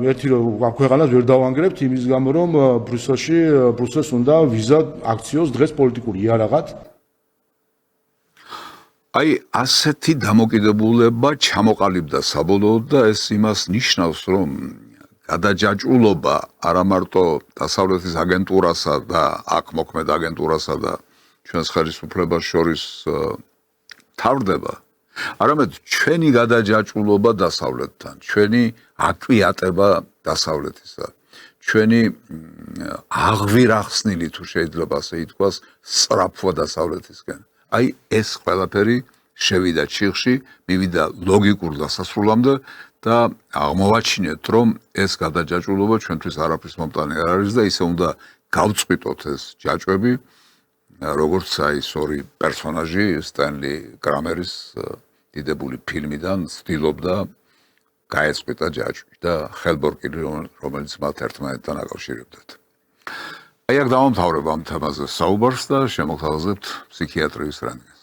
ერთი რომ ქვეყანას ვერ დავანგრებთ იმის გამო, რომ ბრუსელს უნდა ვიზა აქციოს დღეს პოლიტიკური იარაღად. აი, ასეთი დამოკიდებულება ჩამოყალიბდა საბოლოოდ და ეს იმას ნიშნავს, რომ გადაჯაჭვულობა არა მარტო დასავლეთის აგენტურასა და აქ მოქმედ აგენტურასა და ჩვენს ხელისუფლებას შორის თავდება, არამედ ჩვენი გადაჯაჭვულობა დასავლეთთან, ჩვენი აკვიატება დასავლეთისა, ჩვენი აღვირახსნილი თუ შეიძლება ასე ითქვას, სწრაფვა დასავლეთისკენ. აი ეს ყველაფერი შევიდა ჩიხში, მივიდა ლოგიკურ დასასრულამდე და აღმოვაჩინეთ, რომ ეს გადაჯაჭვულობა ჩვენთვის არაფრის მომტანი არ არის და ისე უნდა გავწყვიტოთ ეს ჯაჭვები, როგორც აი ეს ორი პერსონაჟი სტენლი კრამერის დიდებული ფილმიდან ცდილობდა გაეწყვიტა ჯაჭვი და ხელბორკილი, რომელიც მათ ერთმანეთთან აკავშირებდათ. აი აქ დავამთავრებ ამ თემაზე საუბარს და შემოგთავაზებთ ფსიქიატრიის რენტგენს.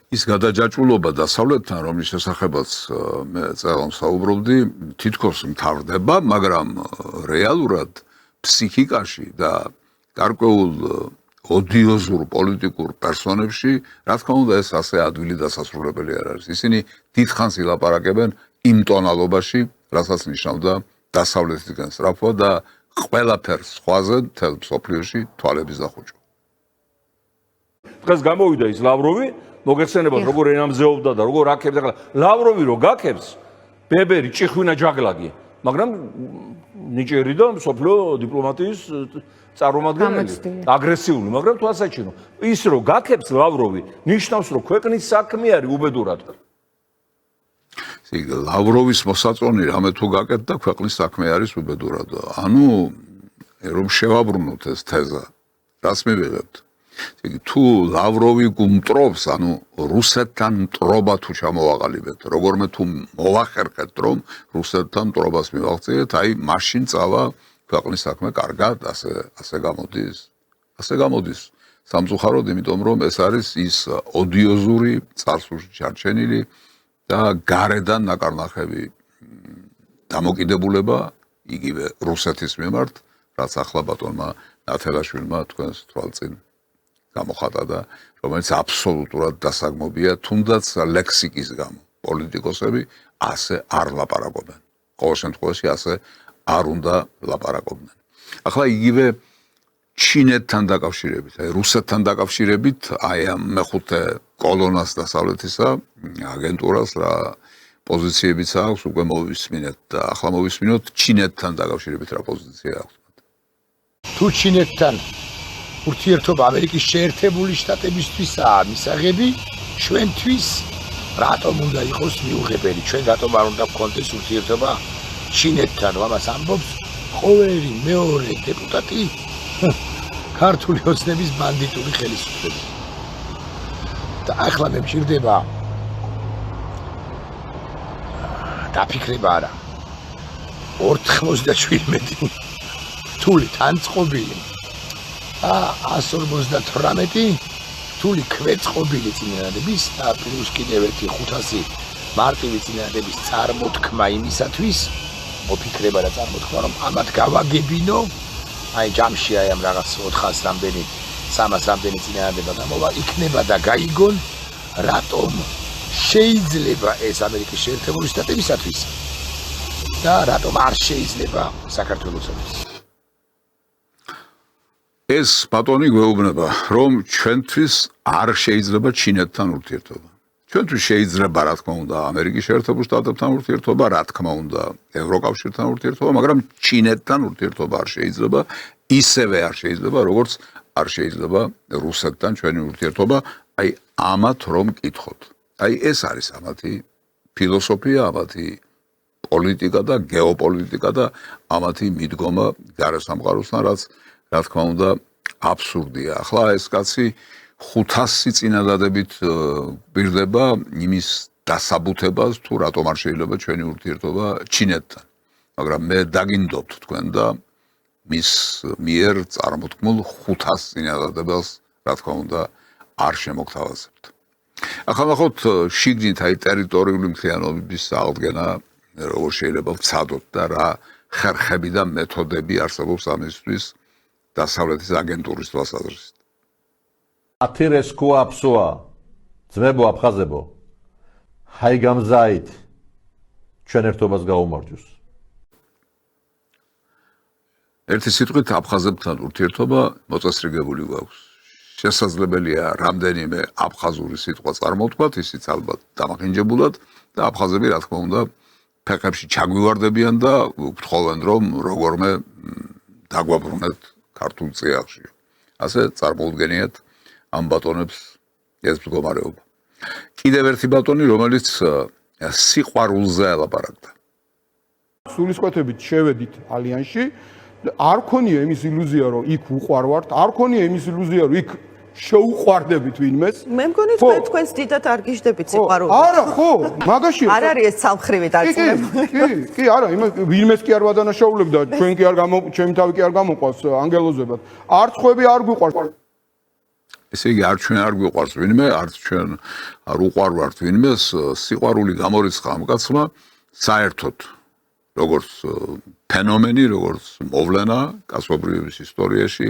ის გადაჯაჭვულობა დასავლეთთან, რომლის შესახებაც მე წელს საუბრობდი, თითქოს მთავრდება, მაგრამ რეალურად ფსიქიკაში და გარკვეულ ოდიოზურ პოლიტიკურ პერსონებში, რა თქმა უნდა, ეს ასე ადვილი დასასრულებელი არ არის. ისინი დიდხანს ილაპარაკებენ იმ ტონალობაში, რასაც ნიშნავდა დასავლეთიდან სწრაფვა და ყველაფერს სხვაზე მთელ მსოფლიოში თვალების დახუჭვა. დღეს გამოვიდა ის ლავროვი, მოგეხსენებათ როგორ ენამზეობდა და როგორ აქებდა. ლავროვი რო გაქებს, ბებერი, ჭიხვინა ჯაგლაგი, მაგრამ ნიჭიერი და მსოფლიო დიპლომატიის წარმომადგენელი, აგრესიული, მაგრამ თვალსაჩინო. ის რო გაქებს ლავროვი, ნიშნავს რომ ქვეყნის საქმე არის უბედურად. ლავროვის მოსაწონი რამე თუ გაკეთდა, ქვეყნის საქმე არის უბედურად. ანუ რომ შევაბრუნოთ ეს თეზა, რას მივიღებთ? თუ ლავროვი გუმტრობს, ანუ რუსეთთან მტრობა თუ ჩამოვაყალიბეთ, როგორმე თუ მოვახერხეთ, რომ რუსეთთან მტრობას მივაღწიეთ, აი მაშინ წავა ქვეყნის საქმე კარგად, ასე გამოდის. ასე გამოდის. სამწუხაროდ, იმიტომ რომ ეს არის ის ოდიოზური, წარსულში ჩარჩენილი და გარედან ნაკარნახები დამოკიდებულება იგივე რუსეთის მიმართ, რაც ახლა ბატონმა ნათელაშვილმა თქვენს თვალწინ გამოხატა და რომელიც აბსოლუტურად დასაგმობია, თუნდაც ლექსიკის გამო. პოლიტიკოსები ასე არ ლაპარაკობენ. ყოველ შემთხვევაში ასე არ უნდა ლაპარაკობდნენ. ახლა იგივე ჩინეთთან დაკავშირებით, აი რუსეთთან დაკავშირებით, აი ამ მეხუთე კოლონას დასავლეთისა აგენტურას რა პოზიციებიც აქვს, უკვე მოვისმინეთ და ახლა მოვისმინოთ ჩინეთთან დაკავშირებით რა პოზიცია აქვს. თუ ჩინეთთან ურთიერთობა ამერიკის შეერთებული შტატებისთვისაა მისაღები, ჩვენთვის რატომ უნდა იყოს მიუღებელი? ჩვენ რატომ არ უნდა გქონდეს ურთიერთობა ჩინეთთან? ამას ამბობს ყოველი მეორე დეპუტატი ქართული ოცნების ბანდიტური ხელისუფლება. და ახლა მე მჭირდება დაფიქრება არა 97 რთული თანწყობილი 158 რთული ქვეწყობილი წინადადების და პლუს კიდევ ერთი 500 მარტივი წინადადების წარმოთქმა იმისათვის მოფიქრება და წარმოთქმა რომ ამათ გავაგებინო აი ჯამში აი ამ რაღაც 400 რამდენი 300 რამდენი წინადადება გამოვა იქნება და გაიგონ რატომ შეიძლება ეს ამერიკის შეერთებული შტატებისათვის და რატომ არ შეიძლება საქართველოსთვის. ეს ბატონი გვეუბნება, რომ ჩვენთვის არ შეიძლება ჩინეთთან ურთიერთობა. ჩვენთვის შეიძლება, რა თქმა უნდა, ამერიკის შეერთებულ შტატებთან ურთიერთობა, რა თქმა უნდა, ევროკავშირთან ურთიერთობა, მაგრამ ჩინეთთან ურთიერთობა არ შეიძლება, ისევე არ შეიძლება, როგორც არ შეიძლება რუსეთთან ჩვენი ურთიერთობა, აი ამათ რომ კითხოთ. აი ეს არის ამათი ფილოსოფია, ამათი პოლიტიკა და გეოპოლიტიკა და ამათი მიდგომა გარესამყაროსთან, რაც რა თქმა უნდა აბსურდია. ახლა ეს კაცი 500 წინადადებით გვირდება იმის დასაბუთებას, თუ რატომ არ შეიძლება ჩვენი ურთიერთობა ჩინეთთან. მაგრამ მე დაგინდობთ თქვენ და მის მიერ წარმოთქმულ 500 წინადადებას, რა თქმა უნდა, არ შემოგთავაზებთ. ახლა ნახოთ შიგნით აი ტერიტორიული მთლიანობის აღდგენა როგორ შეიძლება ვცადოთ და რა ხერხები და მეთოდები არსებობს ამისთვის დასავლეთის აგენტურის თვალსაზრისით. ათირესკუ აფსოა ძმებო აფხაზებო ჰაი გამზაით ჩვენ ერთობას გაუმარჯოს. ერთი სიტყვით აფხაზებთან ურთიერთობა მოწესრიგებული გვაქვს. შესაძლებელია რამდენიმე აფხაზური სიტყვა წარმოვთქვათ, ისიც ალბათ დამახინჯებულად და აფხაზები რა თქმა უნდა ფეხებში ჩაგვივარდებიან და გთხოვენ რომ როგორმე დაგვაბრუნეთ ქართულ წიაღში. ასე წარმოუდგენიათ ამ ბატონებს ეს მდგომარეობა. კიდევ ერთი ბატონი, რომელიც სიყვარულზე ელაპარაკდა. სულისკვეთებით შევედით ალიანსში, არ ქონია იმის ილუზია, რომ იქ უყვარვართ, არ ქონია იმის ილუზია, რომ იქ შეუყვარდებით ვინმეს. მე მგონი თქვენს დიდად არ გიждდებით სიყვარულით. არა, ხო, მაგაში არ არის ეს სამხრივი დარწმუნებული. კი, არა, ვინმეს კი არ ვადანაშაულებდა, ჩვენი თავი კი არ გამოყვას ანგელოზებად. არც ხვები არ გვიყვარს. ესე იგი არ ჩვენ არ გვიყვარს ვინმე, არც ჩვენ არ უყვარვართ ვინმეს, სიყვარული გამორიცხა ამ კაცმა საერთოდ როგორც ფენომენი, როგორც მოვლენა კაცობრიობის ისტორიაში,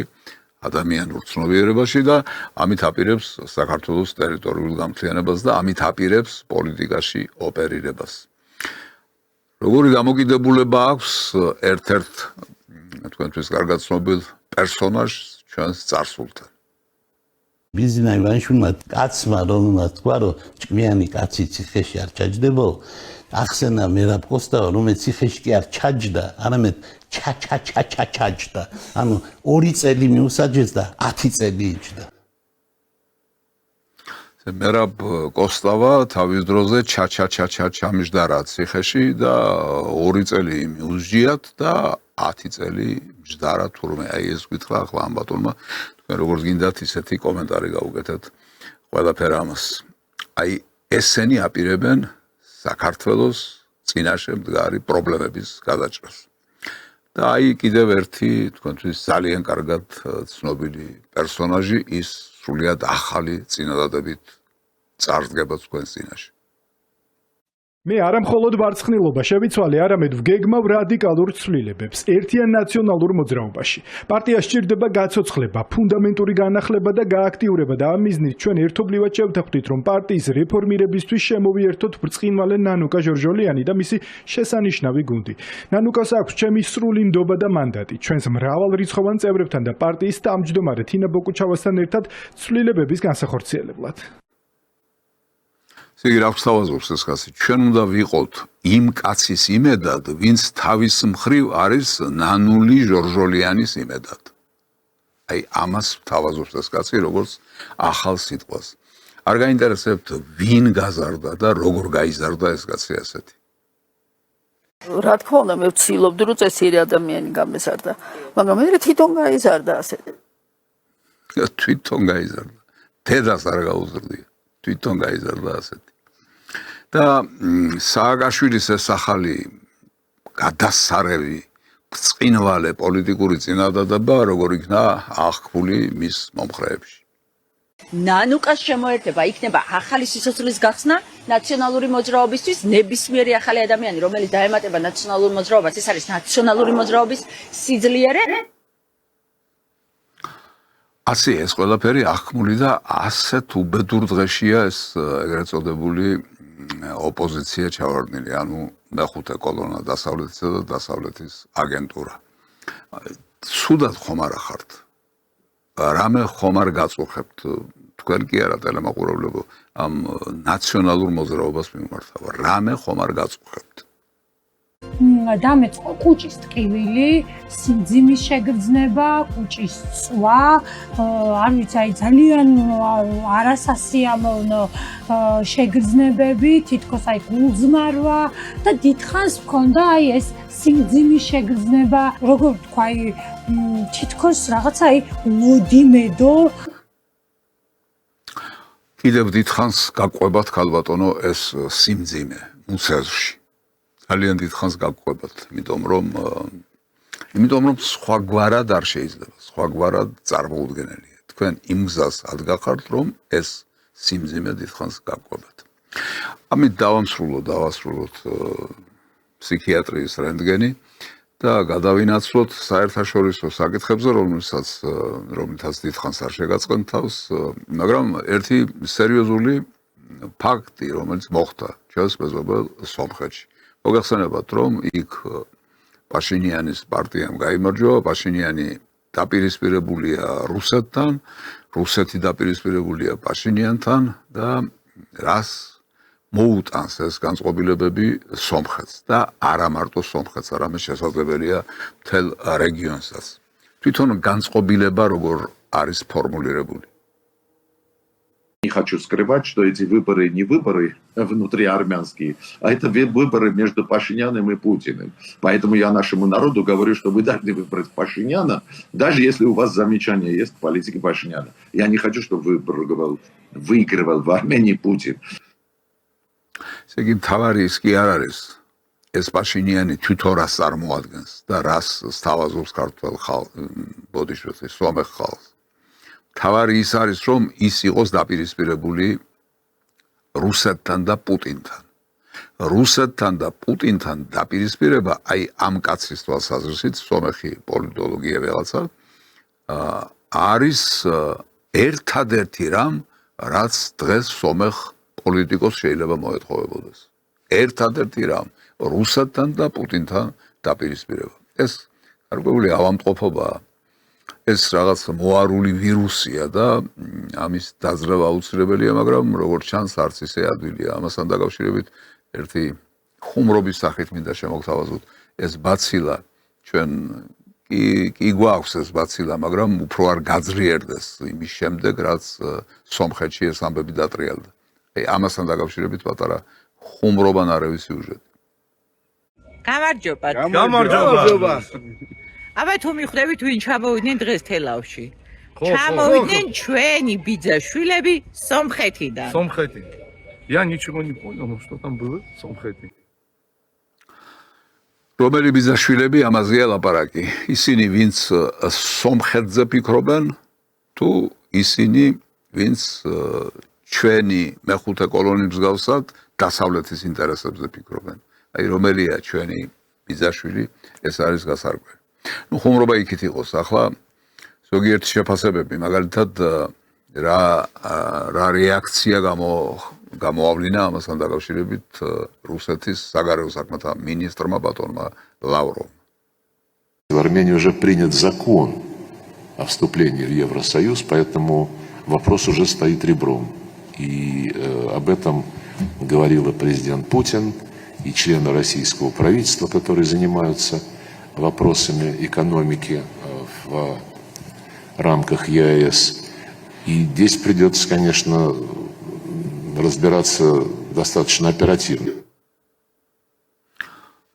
ადამიანურ ცნობიერებაში და ამით აპირებს საქართველოს ტერიტორიულ გამთლიანებას და ამით აპირებს პოლიტიკაში ოპერირებას. როგორი დამოკიდებულება აქვს ერთ-ერთ თქვენთვის კარგად ცნობილ პერსონაჟს ჩვენს წარსულთან. ბიზნა ივანიშვილმა კაცმა რომელმაც თქვა რომ ჭკვიანი კაცი ციხეში არ ჩაჯდებო, ახსენა მერაბ კოსტავა რომელიც ციხეში კი არ ჩაჯდა, არამედ ჩაჯდა. ანუ 2 წელი მიუსაჯეს და 10 წელი იჯდა. მერაბ კოსტავა თავის დროზე ჩამჯდარა ციხეში და 2 წელი მიუსჯიათ და 10 წელი ჯდარა თურმე აი ეს გითხრა ახლა ამ ბატონმა თქვენ როგორც გინდათ ისეთი კომენტარი გაუკეთეთ ყველაფერ ამას. აი ესენი აპირებენ საქართველოს წინაშე მდგარი პრობლემების გადაჭრას. და აი კიდევ ერთი თქვენთვის ძალიან კარგად ცნობილი პერსონაჟი ის სრულიად ახალი წინადადებით წარსდგება თქვენს წინაშე. მე არა მხოლოდ ვარცხნილობა შევიცვალე, არამედ ვგეგმავ რადიკალურ ცვლილებებს ერთიან ნაციონალურ მოძრაობაში. პარტია სჭირდება გაცოცხლება, ფუნდამენტური განახლება და გააქტიურება და ამ მიზნით ჩვენ ერთობლივად შევთანხმდით, რომ პარტიის რეფორმირებისთვის შემოვიერთოთ ბრწყინვალე ნანუკა ჟორჟოლიანი და მისი შესანიშნავი გუნდი. ნანუკას აქვს ჩემი სრული ნდობა და მანდატი. ჩვენს მრავალრიცხოვან წევრებთან და პარტიის თავმჯდომარე თინა ბოკუჩავასთან ერთად ცვლილებების განსახორციელებლად. იგი რა გვსთავაზობს ეს კაცი? ჩვენ უნდა ვიყოთ იმ კაცის იმედად, ვინც თავის მხრივ არის ნანული ჟორჟოლიანის იმედად. აი ამას გვსთავაზობს ეს კაცი როგორც ახალ სიტყვას. არ გაინტერესებთ ვინ გაზარდა და როგორ გაიზარდა ეს კაცი ასეთი. რა თქმა უნდა მე ვცდილობდი რომ წესიერი ადამიანი გამეზარდა, მაგრამ მე თვითონ გაიზარდა ასეთი. თვითონ გაიზარდა. დედას არ გაუზრდია. თვითონ გაიზარდა ასეთი. და სააკაშვილის ეს ახალი გადასარევი ბრწყინვალე პოლიტიკური წინადადება როგორ იქნა აღქმული მის მომხრეებში. ნანუკას შემოერთება იქნება ახალი სიცოცხლის გახსნა ნაციონალური მოძრაობისთვის, ნებისმიერი ახალი ადამიანი, რომელიც დაემატება ნაციონალურ მოძრაობას, ეს არის ნაციონალური მოძრაობის სიძლიერე. ასე ეს ყველაფერი აღქმული და ასეთ უბედურ დღეშია ეს ეგრეთ წოდებული ოპოზიცია ჩავარდნილი, ანუ მეხუთე კოლონა დასავლეთისა და დასავლეთის აგენტურა. ცუდად ხომ არა ხართ? რამე ხომ არ გაწუხებთ? თქვენ კი არა ტელემაყურებლებო ამ ნაციონალურ მოძრაობას მიმართავ. რამე ხომ არ გაწუხებთ? დამეწყო კუჭის ტკივილი, სიმძიმის შეგრძნება, კუჭის წვა, არ ვიცი, აი ძალიან არასასიამოვნო შეგრძნებები, თითქოს აი გულზმარვა და დიდხანს მქონდა აი ეს სიმძიმის შეგრძნება, როგორ თქვა, აი თითქოს რაღაცა აი ლოდიმედო. კიდევ დიდხანს გაყვებათ ქალბატონო ეს სიმძიმე მუცელში. ძალიან დიდხანს გაგვყვებათ, იმიტომ რომ სხვაგვარად არ შეიძლება, სხვაგვარად წარმოუდგენელია. თქვენ იმ გზას ადგახართ, რომ ეს სიმძიმე დიდხანს გაგვყვებათ. ამით დავასრულოთ ფსიქიატრიის რენტგენი და გადავინაცვლოთ საერთაშორისო საკითხებზე, რომლითაც დიდხანს არ შეგაწყენთ თავს, მაგრამ ერთი სერიოზული ფაქტი, რომელიც მოხდა ჩვენს მეზობელ სომხეთში. მოგეხსენებათ, რომ იქ პაშინიანის პარტიამ გაიმარჯვა, პაშინიანი დაპირისპირებულია რუსეთთან, რუსეთი დაპირისპირებულია პაშინიანთან და რას მოუტანს ეს განწყობილებები სომხეთს და არა მარტო სომხეთს, არამედ შესაძლებელია მთელ რეგიონსაც. თვითონ განწყობილება როგორ არის ფორმულირებული? Не хочу скрывать, что эти выборы не выборы внутриармянские, а это выборы между Пашиняном и Путиным. Поэтому я нашему народу говорю, что вы должны выбрать Пашиняна, даже если у вас замечания есть к политике Пашиняна. Я не хочу, чтобы выигрывал в Армении Путин. Сегодня товарищ კი არ არის ეს პაშინიანი თვითონ რას წარმოადგენს და რას სთავაზობს ქართულ ბოდიშვილი სომეხ ხალხს. თავარი ის არის, რომ ის იყოს დაპირისპირებული რუსეთთან და პუტინთან. რუსეთთან და პუტინთან დაპირისპირება, აი ამ კაცის თვალსაზრისით, სომეხი პოლიტოლოგი ვიღაცა, არის ერთადერთი რამ, რაც დღეს სომეხ პოლიტიკოს შეიძლება მოეთხოვებოდეს. ერთადერთი რამ, რუსეთთან და პუტინთან დაპირისპირება. ეს გარკვეული ავამტყოფობაა. ეს რაღაც მოარული ვირუსია და ამის დაძლევა აუცილებელია, მაგრამ როგორც ჩანს, არც ისე ადვილია. ამასთან დაკავშირებით ერთი ხუმრობის სახით მინდა შემოგთავაზოთ, ეს ბაცილა ჩვენ კი გვაქვს ეს ბაცილა, მაგრამ უფრო არ გაძლიერდეს იმის შემდეგ, რაც სომხეთში ეს ამბები დატრიალდა. აი ამასთან დაკავშირებით პატარა ხუმრობანარევი სიუჟეტი. გამარჯობა. გამარჯობა. აბა თუ მიხვდებით ვინ ჩამოვიდნენ დღეს თელავში? ჩამოვიდნენ ჩვენი ბიძაშვილები სომხეთიდან. Сомхети. Я ничего не понял, ну что там было? Сомхети. რომელი ბიძაშვილები ამაზეა ლაპარაკი. ისინი ვინც სომხეთზე ფიქრობენ, თუ ისინი ვინც ჩვენი მეხუთე კოლონიის მსგავსად დასავლეთის ინტერესებზე ფიქრობენ. აი რომელია ჩვენი ბიძაშვილი, ეს არის გასარკვევი. ნუ ხუმრობა იქით იყოს. ახლა ზოგიერთი შეფასებები, მაგალითად რა რეაქცია გამოავლინა ამასთან დაკავშირებით რუსეთის საგარეო საქმეთა მინისტრმა ბატონმა ლავროვმა. В Армении уже принят закон о вступлении в Евросоюз, поэтому вопрос уже стоит ребром. И об этом говорил и президент Путин, и члены российского правительства, которые занимаются вопросами экономики в рамках ЕАЭС. И здесь придется, конечно, разбираться достаточно оперативно.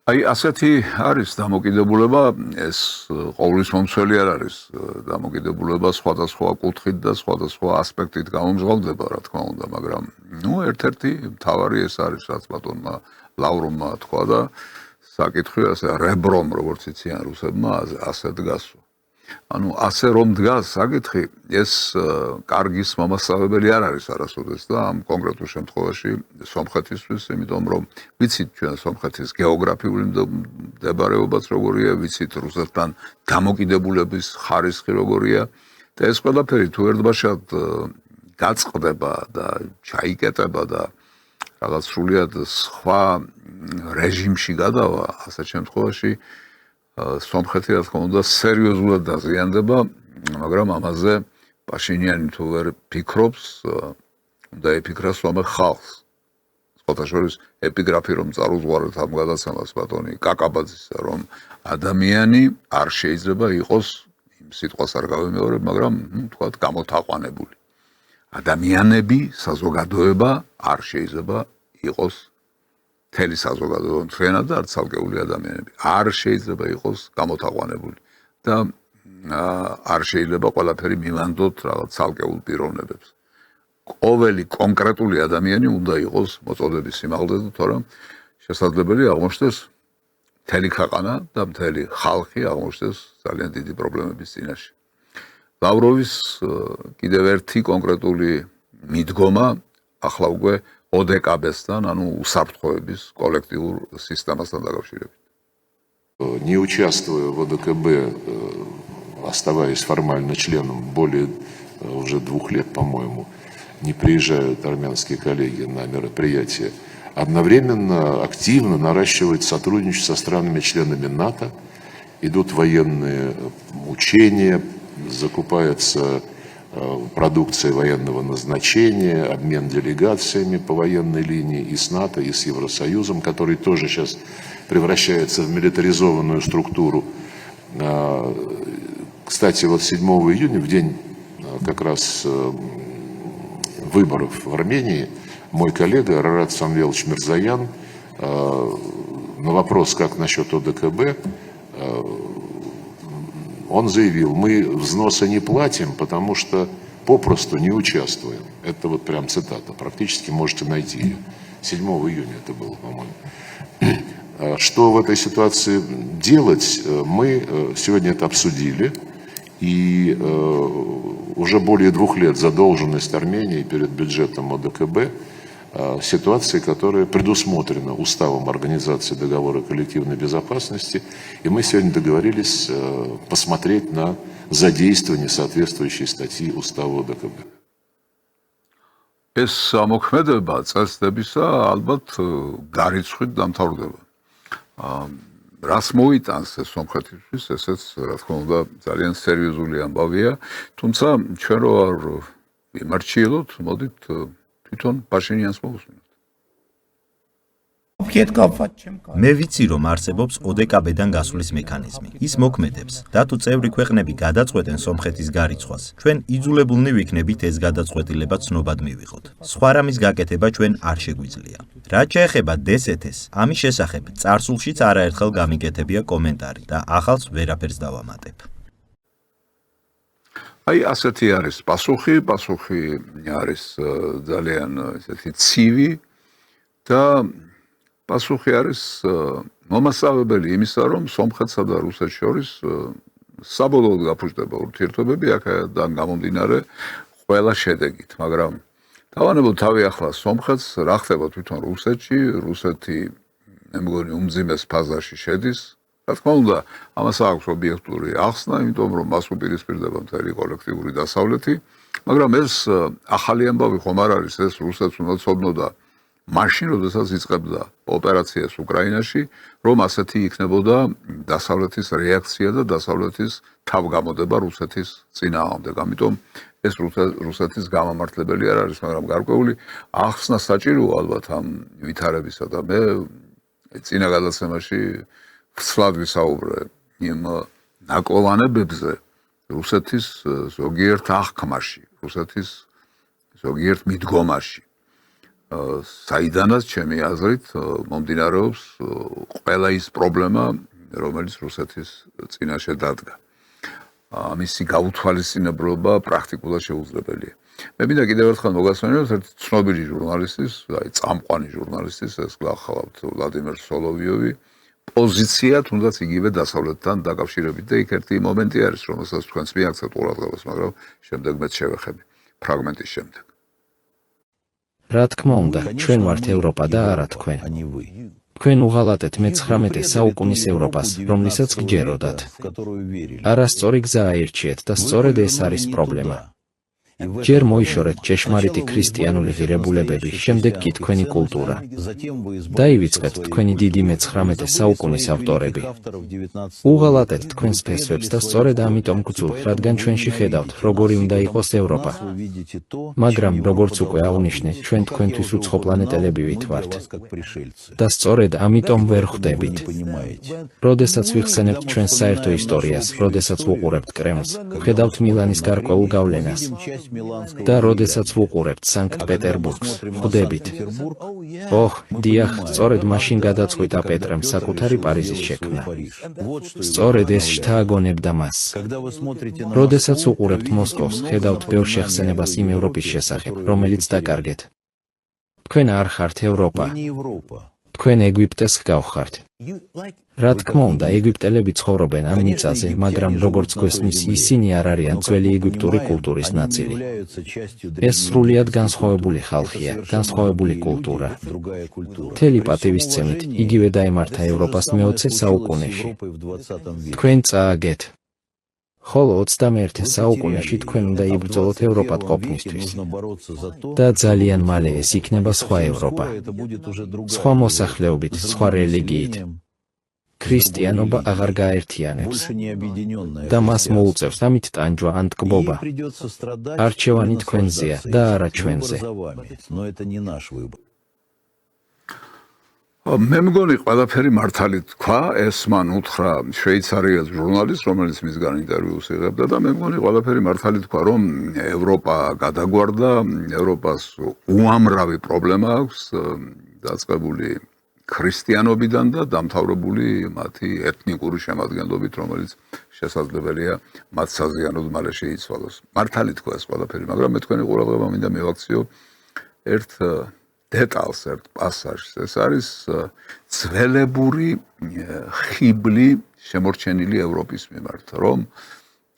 აი ასეთი არის დამოკიდებულება, ეს ყოვლის მომცველი არ არის დამოკიდებულება სხვადასხვა კუთხით და სხვადასხვა ასპექტით გამომჟღავდება, რა თქმა უნდა, მაგრამ ნუ ერთ-ერთი მთავარი ეს არის, რაც ბატონმა ლავროვმა თქვა და საკითხი ასე რებრომ, როგორც იციან რუსებმა, ასე დგასო. ანუ ასე რომ დგას საკითხი, ეს კარგის მომასწავლებელი არ არის არასოდეს და ამ კონკრეტულ შემთხვევაში სომხეთისთვის, იმიტომ რომ ვიცით ჩვენ სომხეთის გეოგრაფიული მდებარეობაც როგორია, ვიცით რუსეთთან დამოკიდებულების ხარისხი როგორია და ეს ყველაფერი თუ ერთბაშად გაწყდება და ჩაიკეტება და რაღაც სრულიად სხვა რეჟიმში გადავა, ასეთ შემთხვევაში სომხეთი რა თქმა უნდა სერიოზულად დაზიანდება, მაგრამ ამაზე პაშინიანი თუ ვერ ფიქრობს, უნდა ეფიქროს სომეხ ხალხს. სხვათა შორის ეპიგრაფი რომ წარუზღვაროთ ამ გადაცემას ბატონი კაკაბაძისა, რომ ადამიანი არ შეიძლება იყოს, იმ სიტყვას არ გავიმეორებ, მაგრამ თქვათ გამოთაყვანებული. ადამიანები, საზოგადოება არ შეიძლება იყოს მთელი საზოგადოება მთლიანად და არ ცალკეული ადამიანები არ შეიძლება იყოს გამოთაყვანებული და არ შეიძლება ყველაფერი მივანდოთ რაღაც ცალკეულ პიროვნებებს. ყოველი კონკრეტული ადამიანი უნდა იყოს მოწოდების სიმაღლეზე, თორემ შესაძლებელია აღმოჩნდეს მთელი ქვეყანა და მთელი ხალხი აღმოჩნდეს ძალიან დიდი პრობლემების წინაშე. ლავროვის კიდევ ერთი конкретული მიდგომა ახლა უკვე ОДКБ-сთან, ანუ უსაფრთხოების коллективურ системასთან დაკავშირებით. Не участвуя в ОДКБ, оставаясь формально членом более уже 2 лет, по-моему, не приезжают армянские коллеги на мероприятия, одновременно активно наращивает сотрудничество со странами-членами НАТО, идут военные учения, закупается продукция военного назначения, обмен делегациями по военной линии и с НАТО, и с Евросоюзом, который тоже сейчас превращается в милитаризованную структуру. Кстати, вот 7 июня, в день как раз выборов в Армении, мой коллега Арарат Самвелович Мирзоян на вопрос, как насчет ОДКБ, он заявил: мы взносы не платим, потому что попросту не участвуем. Это вот прям цитата, практически можете найти ее. 7 июня это было, по-моему. Что в этой ситуации делать, мы сегодня это обсудили. И уже более 2 лет задолженность Армении перед бюджетом ОДКБ ситуации, которая предусмотрена уставом Организации договора коллективной безопасности. И мы сегодня договорились посмотреть на задействование соответствующей статьи устава ОДКБ. ეს მოქმედება წესდებისა ალბათ გარიცხვით დამთავრდება. რას მოიტანს ეს სომხეთისთვის, ესეც რა თქმა უნდა ძალიან სერიოზული ამბავია, თუმცა ჩვენ რო არ ვიმარჩიელოთ, მოდით თვითონ პაშინიანს მოვუსმინოთ. მე ვიცი, რომ არსებობს ODKB-დან გასვლის მექანიზმი. ის მოქმედებს და თუ წევრი ქვეყნები გადაწყვეტენ სომხეთის გარიცხვას, ჩვენ იძულებულნი ვიქნებით ეს გადაწყვეტილება ცნობად მივიღოთ. სხვა რამის გაკეთება ჩვენ არ შეგვიძლია. რაც შეეხება DST-ს, ამის შესახებ წარსულშიც არაერთხელ გამიკეთებია კომენტარი და ახალს ვერაფერს დავამატებ. აი ასეთი არის პასუხი არის ძალიან ესეთი ცივი და პასუხი არის მომასწავლებელი იმისა, რომ სომხეთსა და რუსეთს შორის საბოლოოდ გაფუჭდება ურთიერთობები, აქედან გამომდინარე ყველა შედეგით, მაგრამ დავანებოთ თავი ახლა სომხეთს, რა ხდება თვითონ რუსეთში, რუსეთი მე მგონი უმძიმეს ფაზაში შედის. რა თქმა უნდა, ამას აქვს ობიექტური ახსნა, იმიტომ რომ მას უპირისპირდება მთელი კოლექტიური დასავლეთი, მაგრამ ეს ახალი ამბავი ხომ არ არის, ეს რუსეთს უნდა ცოდნოდა მაშინ, როდესაც იწყებდა ოპერაციას უკრაინაში, რომ ასეთი იქნებოდა დასავლეთის რეაქცია და დასავლეთის თავგამოდება რუსეთის წინააღმდეგ. ამიტომ ეს რუსეთის გამამართლებელი არ არის, მაგრამ გარკვეული ახსნა საჭიროა ალბათ ამ ვითარებისა და მე წინა გადაცემაში ვცვლად ვისაუბრე იმ ნაკოლანებებზე რუსეთის ზოგიერთ აღქმაში, რუსეთის ზოგიერთ მიდგომაში. საიდანაც ჩემი აზრით მომდინარეობს ყველა ის პრობლემა, რომელიც რუსეთის წინაშე დადგა. მისი გაუთვალისწინებლობა პრაქტიკულად შეუძლებელია. მე მინდა კიდევ ერთხელ მოგასვენებთ ერთ ცნობილი ჟურნალისტის, აი წამყვანი ჟურნალისტის, ეს გახლავთ ვლადიმერ სოლოვიოვი პოზიცია, თუნდაც იგივე დასავლეთთან დაკავშირებით და იქ ერთი მომენტი არის, რომელსაც თქვენს მიაქცევთ ყურადღებას, მაგრამ შემდეგ მეც შევეხები ფრაგმენტის შემდეგ. რა თქმა უნდა, ჩვენ ვართ ევროპა და არა თქვენ. თქვენ უღალატეთ მე-19 საუკუნის ევროპას, რომლისაც გჯეროდათ. არასწორი გზა აირჩიეთ და სწორედ ეს არის პრობლემა. ჯერ მოიშორეთ ჭეშმარიტი ქრისტიანული ღირებულებები, შემდეგ კი თქვენი კულტურა. დაივიწყეთ თქვენი დიდი მე-19 საუკუნის ავტორები. უღალატეთ თქვენს ფესვებს და სწორედ ამიტომ გძურთ, რადგან ჩვენში ხედავთ, როგორი უნდა იყოს ევროპა. მაგრამ როგორც უკვე აღნიშნე, ჩვენ თქვენთვის უცხო პლანეტელებივით ვართ. და სწორედ ამიტომ ვერ ხვდებით. როდესაც ვიხსენებთ ჩვენს საერთო ისტორიას, როდესაც ვუყურებთ კრემლს, ხედავთ მილანის გარკვეულ გავლენას. და როდესაც ვუყურებთ სანქტ-პეტერბურგს, ხვდებით. ოჰ, დიახ, სწორედ მაშინ გადაწყვიტა პეტრემ საკუთარი პარიზის შექმნა. სწორედ ეს შთააგონებდა მას. როდესაც უყურებთ მოსკოვს, ხედავთ ბევრ შეხსენებას იმ ევროპის შესახებ, რომელიც დაკარგეთ. თქვენ არ ხართ ევროპა. თქვენ ეგვიპტეს ჰგავხართ. რა თქმა უნდა, ეგვიპტელები ცხოვრობენ ამ მიწაზე, მაგრამ როგორც გვესმის, ისინი არ არიან ძველი ეგვიპტური კულტურის ნაწილი. ეს სრულიად განსხვავებული ხალხია, განსხვავებული კულტურა. მთელი პატივისცემით, იგივე დაემართა ევროპას მე-20 საუკუნეში. თქვენ წააგეთ. ხოლო 21 საუკუნეში თქვენ უნდა იბრძოლოთ ევროპად ყოფნისთვის. და ძალიან მალე ეს იქნება სხვა ევროპა. სხვა მოსახლეობით, სხვა რელიგიით. ქრისტიანობა აღარ გაერთიანებს და მას მოუწევს ამით ტანჯვა ან ტკბობა. არჩევანი თქვენზეა და არა ჩვენზე. მე მგონი ყველაფერი მართალი თქვა, ეს მან უთხრა შვეიცარიელ ჟურნალისტს, რომელიც მისგან ინტერვიუს იღებდა და მე მგონი ყველაფერი მართალი თქვა, რომ ევროპა გადაგვარდა, ევროპას უამრავი პრობლემა აქვს დაწყებული ქრისტიანობიდან და დამთავრებული მათი ეთნიკური შემადგენლობით, რომელიც შესაძლებელია მათ საზიანოდ მალე შეიცვალოს. მართალი თქვა ეს ყველაფერი, მაგრამ მე თქვენი ყურადღება მინდა მივაქციო ერთ დეტალს, ერთ პასაჟს. ეს არის ძველებური ხიბლი შემორჩენილი ევროპის მიმართ, რომ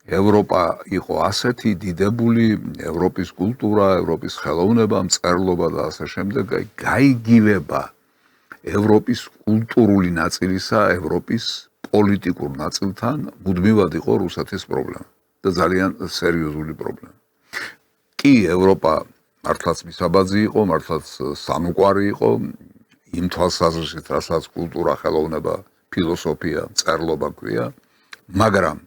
ევროპა იყო ასეთი დიდებული, ევროპის კულტურა, ევროპის ხელოვნება, მწერლობა და ასე შემდეგ, გაიგივება ევროპის კულტურული ნაწილისა, ევროპის პოლიტიკურ ნაწილთან მუდმივად იყო რუსეთის პრობლემა და ძალიან სერიოზული პრობლემა. კი, ევროპა მართლაც მისაბაძი იყო, მართლაც სამუკვარი იყო, იმ თვალსაზრისით, რასაც კულტურა, ხელოვნება, ფილოსოფია, მწერლობა ქვია, მაგრამ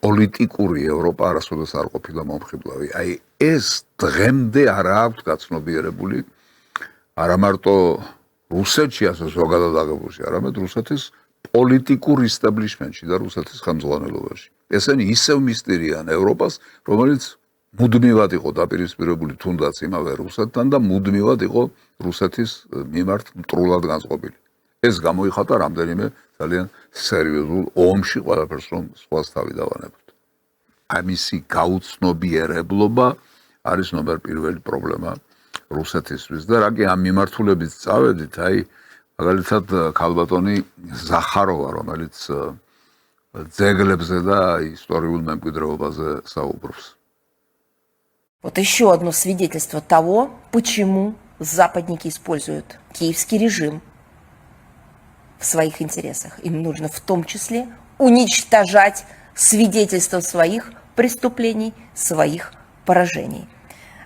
პოლიტიკური ევროპა არასოდეს არ ყოფილა მომხიბლავი. აი ეს დღემდე არ აქვს გაცნობიერებული არა მარტო რუსეთში, ასე ზოგადად აღებულში, არამედ რუსეთის პოლიტიკურ ისტაბლიშმენტში და რუსეთის ხელმძღვანელობაში. ესენი ისევ მისტირიან ევროპას, რომელიც მუდმივად იყო დაპირისპირებული თუნდაც იმავე რუსეთთან და მუდმივად იყო რუსეთის მიმართ მტრულად განწყობილი. ეს გამოიხატა რამდენიმე ძალიან სერიოზულ ომში ყველაფერს რომ სხვას თავი დავანებოთ. ამისი გაუცნობიერებლობა არის ნომერ პირველი პრობლემა რუსეთისთვის და რა კი ამ მიმართულებით წავედით, აი მაგალითად ქალბატონი ზახაროვა, რომელიც ძეგლებზე და ისტორიულ მემკვიდრეობაზე საუბრობს. Вот еще одно свидетельство того, почему западники используют киевский режим в своих интересах. Им нужно в том числе уничтожать свидетельства своих преступлений, своих поражений.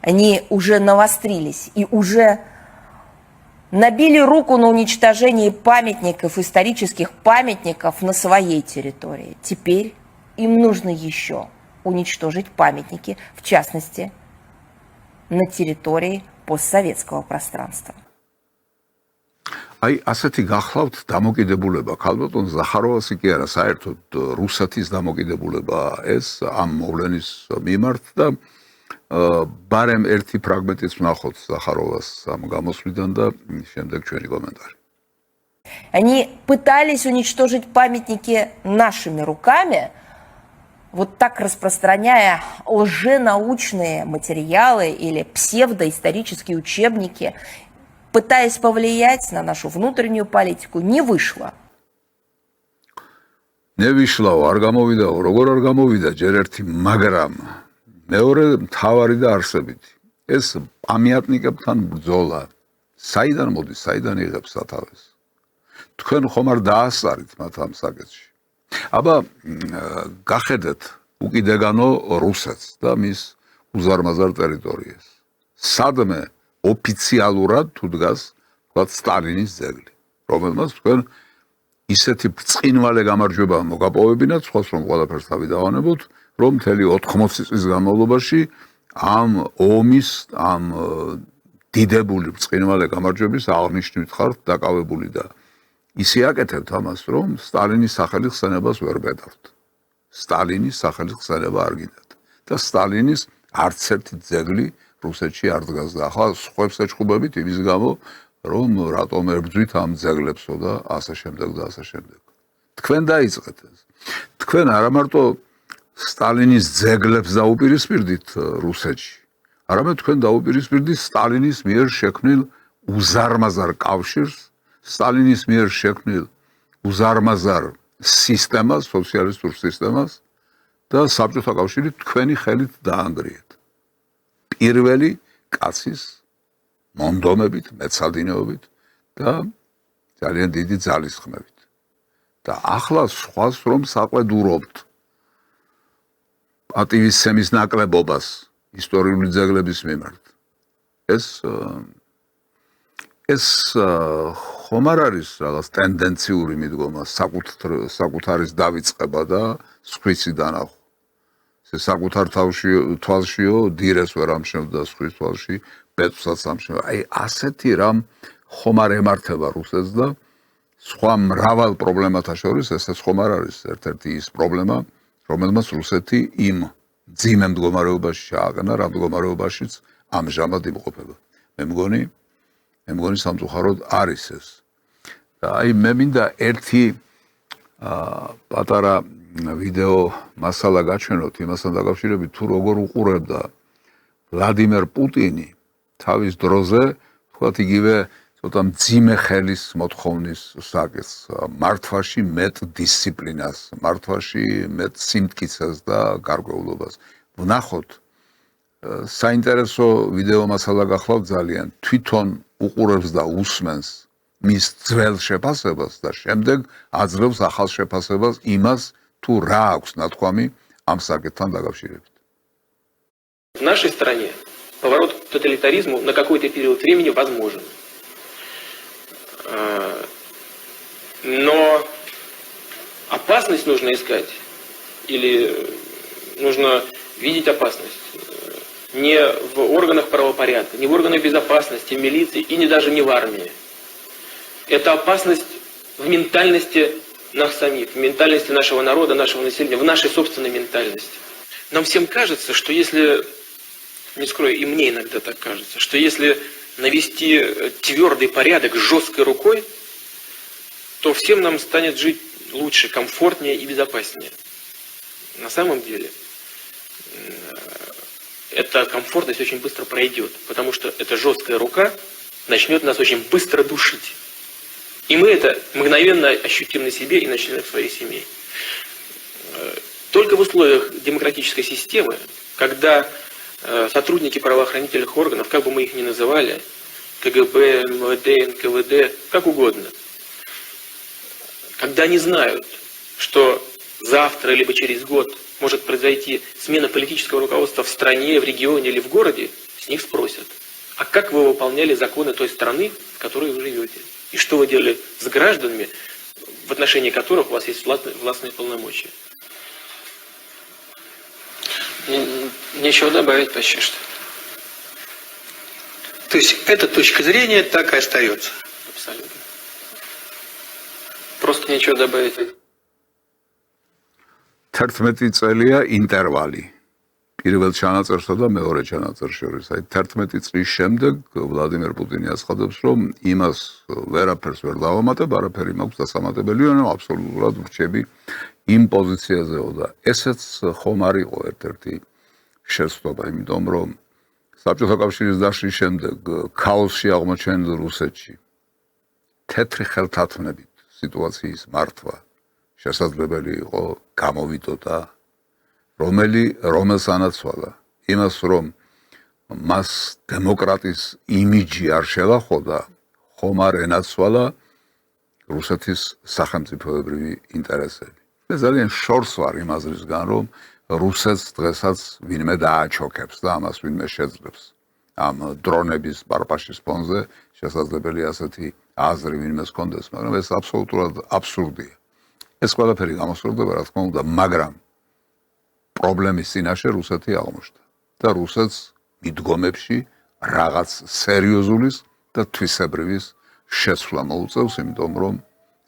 Они уже навострились и уже набили руку на уничтожение памятников, исторических памятников на своей территории. Теперь им нужно еще уничтожить памятники, в частности, на территории постсоветского пространства. აი ასეთი გახლავთ დამოკიდებულება ქალბატონ ზახაროვასი კი არა, საერთოდ რუსეთის დამოკიდებულება ეს ამ მოვლენის მიმართ და ბარემ ერთი ფრაგმენტიც ვნახოთ ზახაროვას ამ გამოსვლიდან და შემდეგ ჩვენი კომენტარი. Они пытались уничтожить памятники нашими руками, вот так распространяя лженаучные материалы или псевдоисторические учебники, пытаясь повлиять на нашу внутреннюю политику, не вышло. Не вышло, არ გამოვიდა, როგორ არ გამოვიდა, ჯერ ერთი, მაგრამ მეორე მთავარი და არსებითი. ეს პამიატნიკებთან ბრძოლა, საიდან მოდის, საიდან იღებს სათავეს? თქვენ ხომ არ დაასწარით მათ ამ საკითხში. აბა გახედეთ უკიდეგანო რუსეთს და მის უზარმაზარ ტერიტორიას. სადმე ოფიციალურად თუ დგას ვთქვათ სტალინის ძეგლი, რომელმაც თქვენ ისეთი ბრწყინვალე გამარჯვება მოგაპოვებინათ, სხვას რომ ყველაფერს თავი დავანებოთ, რომ მთელი 80 წლის განმავლობაში ამ ომის, ამ დიდებული ბრწყინვალე გამარჯვების აღნიშნვით ხართ დაკავებული და ისე აკეთებთ ამას, რომ სტალინის სახელი ხსენებას ვერ ბედავთ. სტალინის სახელი ხსენება არ გინდათ და სტალინის არც ერთი ძეგლი რუსეთში არ დგას და ახლა სხვებს ეჭხუბებით იმის გამო, რომ რატომ ებრძვით ამ ძეგლებსო და ასე შემდეგ და ასე შემდეგ. თქვენ დაიწყეთ ეს. თქვენ არა მარტო სტალინის ძეგლებს დაუპირისპირდით რუსეთში, არამედ თქვენ დაუპირისპირდით სტალინის მიერ შექმნილ უზარმაზარ კავშირს, სტალინის მიერ შექმნილ უზარმაზარ სისტემას, სოციალისტურ სისტემას და საბჭოთა კავშირი თქვენი ხელით დაანგრიეთ. პირველი კაცის მონდომებით, მეცადინეობით და ძალიან დიდი ძალისხმევით. და ახლა სხვას რომ საყვედურობთ პატივისცემის ნაკლებობას ისტორიული ძეგლების მიმართ. ეს ხომ არ არის რაღაც ტენდენციური მიდგომა, საკუთარის დავიწყება და სხვისი დანახვა. საკუთარ თვალშიო დირეს ვერ ამშევდა სხვის თვალში, ბეწვსაც ამშევდა. აი ასეთი რამ ხომ არ ემართება რუსეთს და სხვა მრავალ პრობლემათა შორის ესეც ხომ არ არის ერთ-ერთი ის პრობლემა, რომელმაც რუსეთი იმ ძიმე მდგომარეობაში ჩააყენა, რა მდგომარეობაშიც ამჟამად იმყოფება. მე მგონი სამწუხაროდ არის ეს. და აი მე მინდა ერთი პატარა ვიდეო მასალა გაჩვენოთ იმასთან დაკავშირებით, თუ როგორ უყურებდა ვლადიმერ პუტინი თავის დროზე, თქვათ იგივე ცოტა მძიმე ხელის მოთხოვნის საკითხს, მართვაში მეტ დისციპლინას, მართვაში მეტ სიმტკიცეს და გარკვეულობას. ვნახოთ საინტერესო ვიდეო მასალა გახლავთ ძალიან, თვითონ უყურებს და უსმენს მის ძველ შეფასებას და შემდეგ აძლევს ახალ შეფასებას იმას, თუ რა აქვს ნათქვამი ამ საკითხთან დაკავშირებით. В нашей стране поворот к тоталитаризму на какой-то период времени возможен. Но опасность нужно искать, или нужно видеть опасность не в органах правопорядка, не в органах безопасности, в милиции и не даже не в армии. Это опасность в ментальности нас самих, в ментальности нашего народа, нашего населения, в нашей собственной ментальности. Нам всем кажется, что если, не скрою, и мне иногда так кажется, что если навести твердый порядок жесткой рукой, то всем нам станет жить лучше, комфортнее и безопаснее. На самом деле, эта комфортность очень быстро пройдет, потому что эта жесткая рука начнет нас очень быстро душить. И мы это мгновенно ощутим на себе и на членах своей семьи. Только в условиях демократической системы, когда сотрудники правоохранительных органов, как бы мы их ни называли, КГБ, МВД, НКВД, как угодно, когда они знают, что завтра либо через год может произойти смена политического руководства в стране, в регионе или в городе, с них спросят, а как вы выполняли законы той страны, в которой вы живете? И что вы делали с гражданами, в отношении которых у вас есть властные полномочия? Нечего добавить почти что. То есть эта точка зрения так и остается? Абсолютно. Просто нечего добавить. 11 წელია ინტერვალი პირველ ჩანაწერსა და მეორე ჩანაწერს შორის. აი 11 წლის შემდეგ ვლადიმერ პუტინი აცხადებს, რომ იმას ვერაფერს ვერ დავამატებ, არაფერი მაქვს დასამატებელი, ანუ აბსოლუტურად ვრჩები იმ პოზიციაზეო და ესეც ხომ არ იყო ერთ-ერთი შეცდომა, იმიტომ რომ საბჭოთა კავშირის დაშლის შემდეგ ქაოსში აღმოჩენილ რუსეთში თეთრი ხელთათმნებით სიტუაციის მართვა შესაძლებელი იყო გამოვიდოდა რომელს ანაცვალა იმას რომ მას დემოკრატის იმიჯი არ შელახოდა ხომ არ ენაცვალა რუსეთის სახელმწიფოებრივი ინტერესები და ძალიან შორს ვარ იმ აზრისგან რომ რუსეთს დღესაც ვინმე დააჩოქებს და ამას ვინმე შეძლებს ამ დრონების პარპაშის ფონზე შესაძლებელი ასეთი აზრი ვინმეს კონდეს მაგრამ ეს აბსოლუტურად აბსურდია ეს ყველაფერი გამოსწორდება რა თქმა უნდა მაგრამ პრობლემის წინაშე რუსეთი აღმოჩნდა და რუსეთს მიდგომებში რაღაც სერიოზულის და თვისებრივის შეცვლა მოუწევს, იმიტომ რომ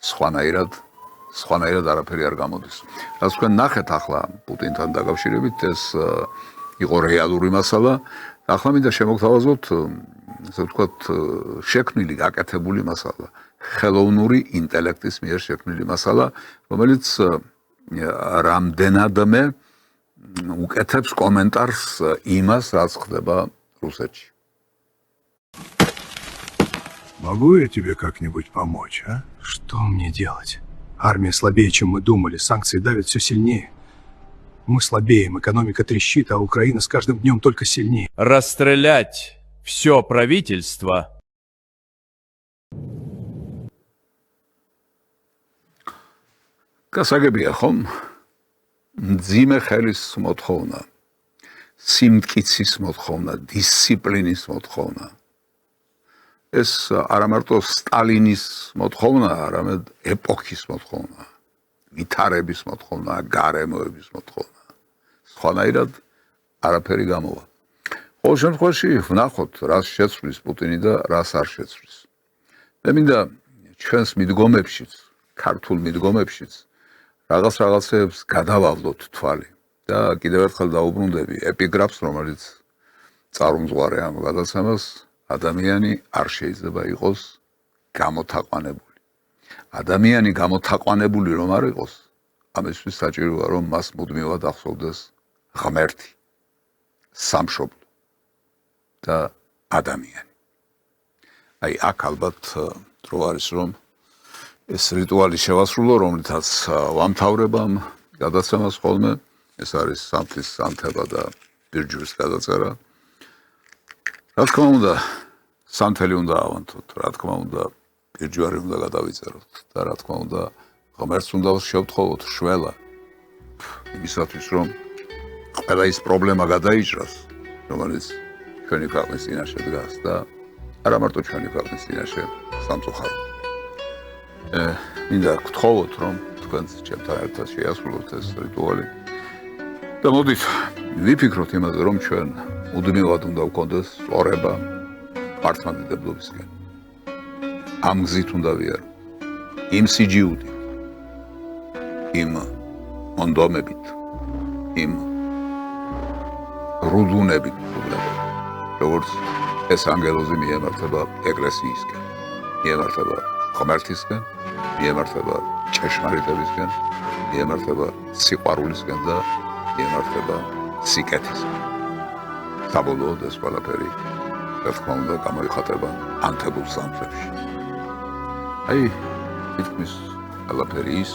სხვანაირად არაფერი არ გამოდის. რაც თქვენ ნახეთ ახლა პუტინთან დაკავშირებით ეს იყო რეალური მასალა. ახლა მინდა შემოგთავაზოთ, ასე ვთქვათ, შექმნილი, გაკეთებული მასალა, ხელოვნური ინტელექტის მიერ შექმნილი მასალა, რომელიც რამდენადმე უკეთებს კომენტარს იმას, რაც ხდება რუსეთში. Могу я тебе как-нибудь помочь, а? Что мне делать? Армия слабее, чем мы думали, санкции давят все сильнее. Мы слабеем, экономика трещит, а Украина с каждым днем только сильнее. Расстрелять все правительство. გასაგებია ხომ? მძიმე ხელის მოთხოვნა, სიმტკიცის მოთხოვნა, დისციპლინის მოთხოვნა. ეს არა მარტო სტალინის მოთხოვნა, არამედ ეპოქის მოთხოვნა, ვითარების მოთხოვნა, გარემოების მოთხოვნა. სხვანაირად არაფერი გამოვა. ყოველ შემთხვევაში ვნახოთ, რას შეცვლის პუტინი და რას არ შეცვლის. მე მინდა ჩვენს მიდგომებშიც, ქართულ მიდგომებშიც რაღაცეებს გადავავლოთ თვალი და კიდევ ერთხელ დაუბრუნდები ეპიგრაფს, რომელიც წარუმზღვარე ამ გადაცემას ადამიანი არ შეიძლება იყოს გამოთაყვანებული. ადამიანი გამოთაყვანებული რომ არ იყოს, ამისთვის საჭიროა რომ მას მუდმივად ახსოვდეს ღმერთი, სამშობლო და ადამიანი. აი აქ ალბათ დრო არის რომ ეს რიტუალი შევასრულო, რომლითაც ვამთავრებამ გადაცემას ხოლმე, ეს არის სამთის სანთება და ბირჯვის გადაწერა. რა თქმა უნდა, სანთელი უნდა ავანთოთ, რა თქმა უნდა, ბირჯვარი უნდა გადავიწეროთ და რა თქმა უნდა, ღმერთს უნდა შევთხოვოთ შველა იმისათვის, რომ ყველა ის პრობლემა გადაიჭრას, რომელიც ჩვენი ქვეყნის წინაშე დგას და არა მარტო ჩვენი ქვეყნის წინაშე, სამწუხაროდ. მინდა გთხოვოთ, რომ თქვენც ჩემთან ერთად შეასრულოთ ეს რიტუალი. და მოდით ვიფიქროთ იმაზე, რომ ჩვენ მუდმივად უნდა ვქონდეს სწორება მართლმადიდებლობისკენ. ამ გზით უნდა ვიარო. იმ სიჯიუდით, იმ მონდომებით, იმ რუდუნებით, როგორც ეს ანგელოზი მიემართება ეკლესიისკენ, მიემართება ღმერთისკენ, მიემართება ჭეშმარიტებისკენ, მიემართება სიყვარულისკენ და მიემართება სიკეთისკენ. საბოლოოდ ეს ყველაფერი, რა თქმა უნდა, გამოიხატება ანთებულ სამთებში. აი, თითქმის ყველაფერი ის,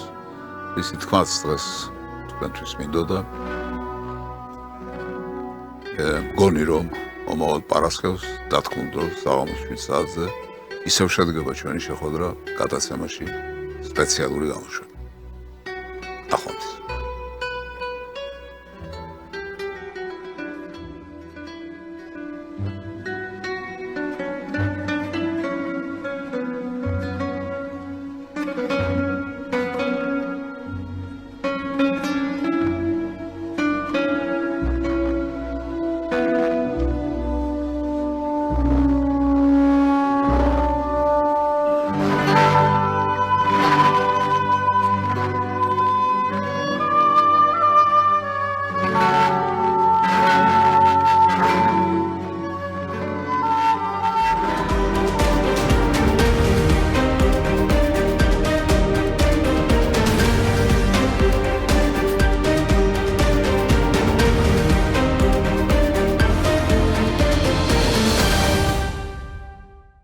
ისი თქმაც დღეს თქვენთვის მინდოდა. მგონი რომ მომავალ პარასკევს დათქმულ დროს საღამოს 7 საათზე ისევ შედგება ჩვენი შეხვედრა გადაცემაში სპეციალური გამოშვება.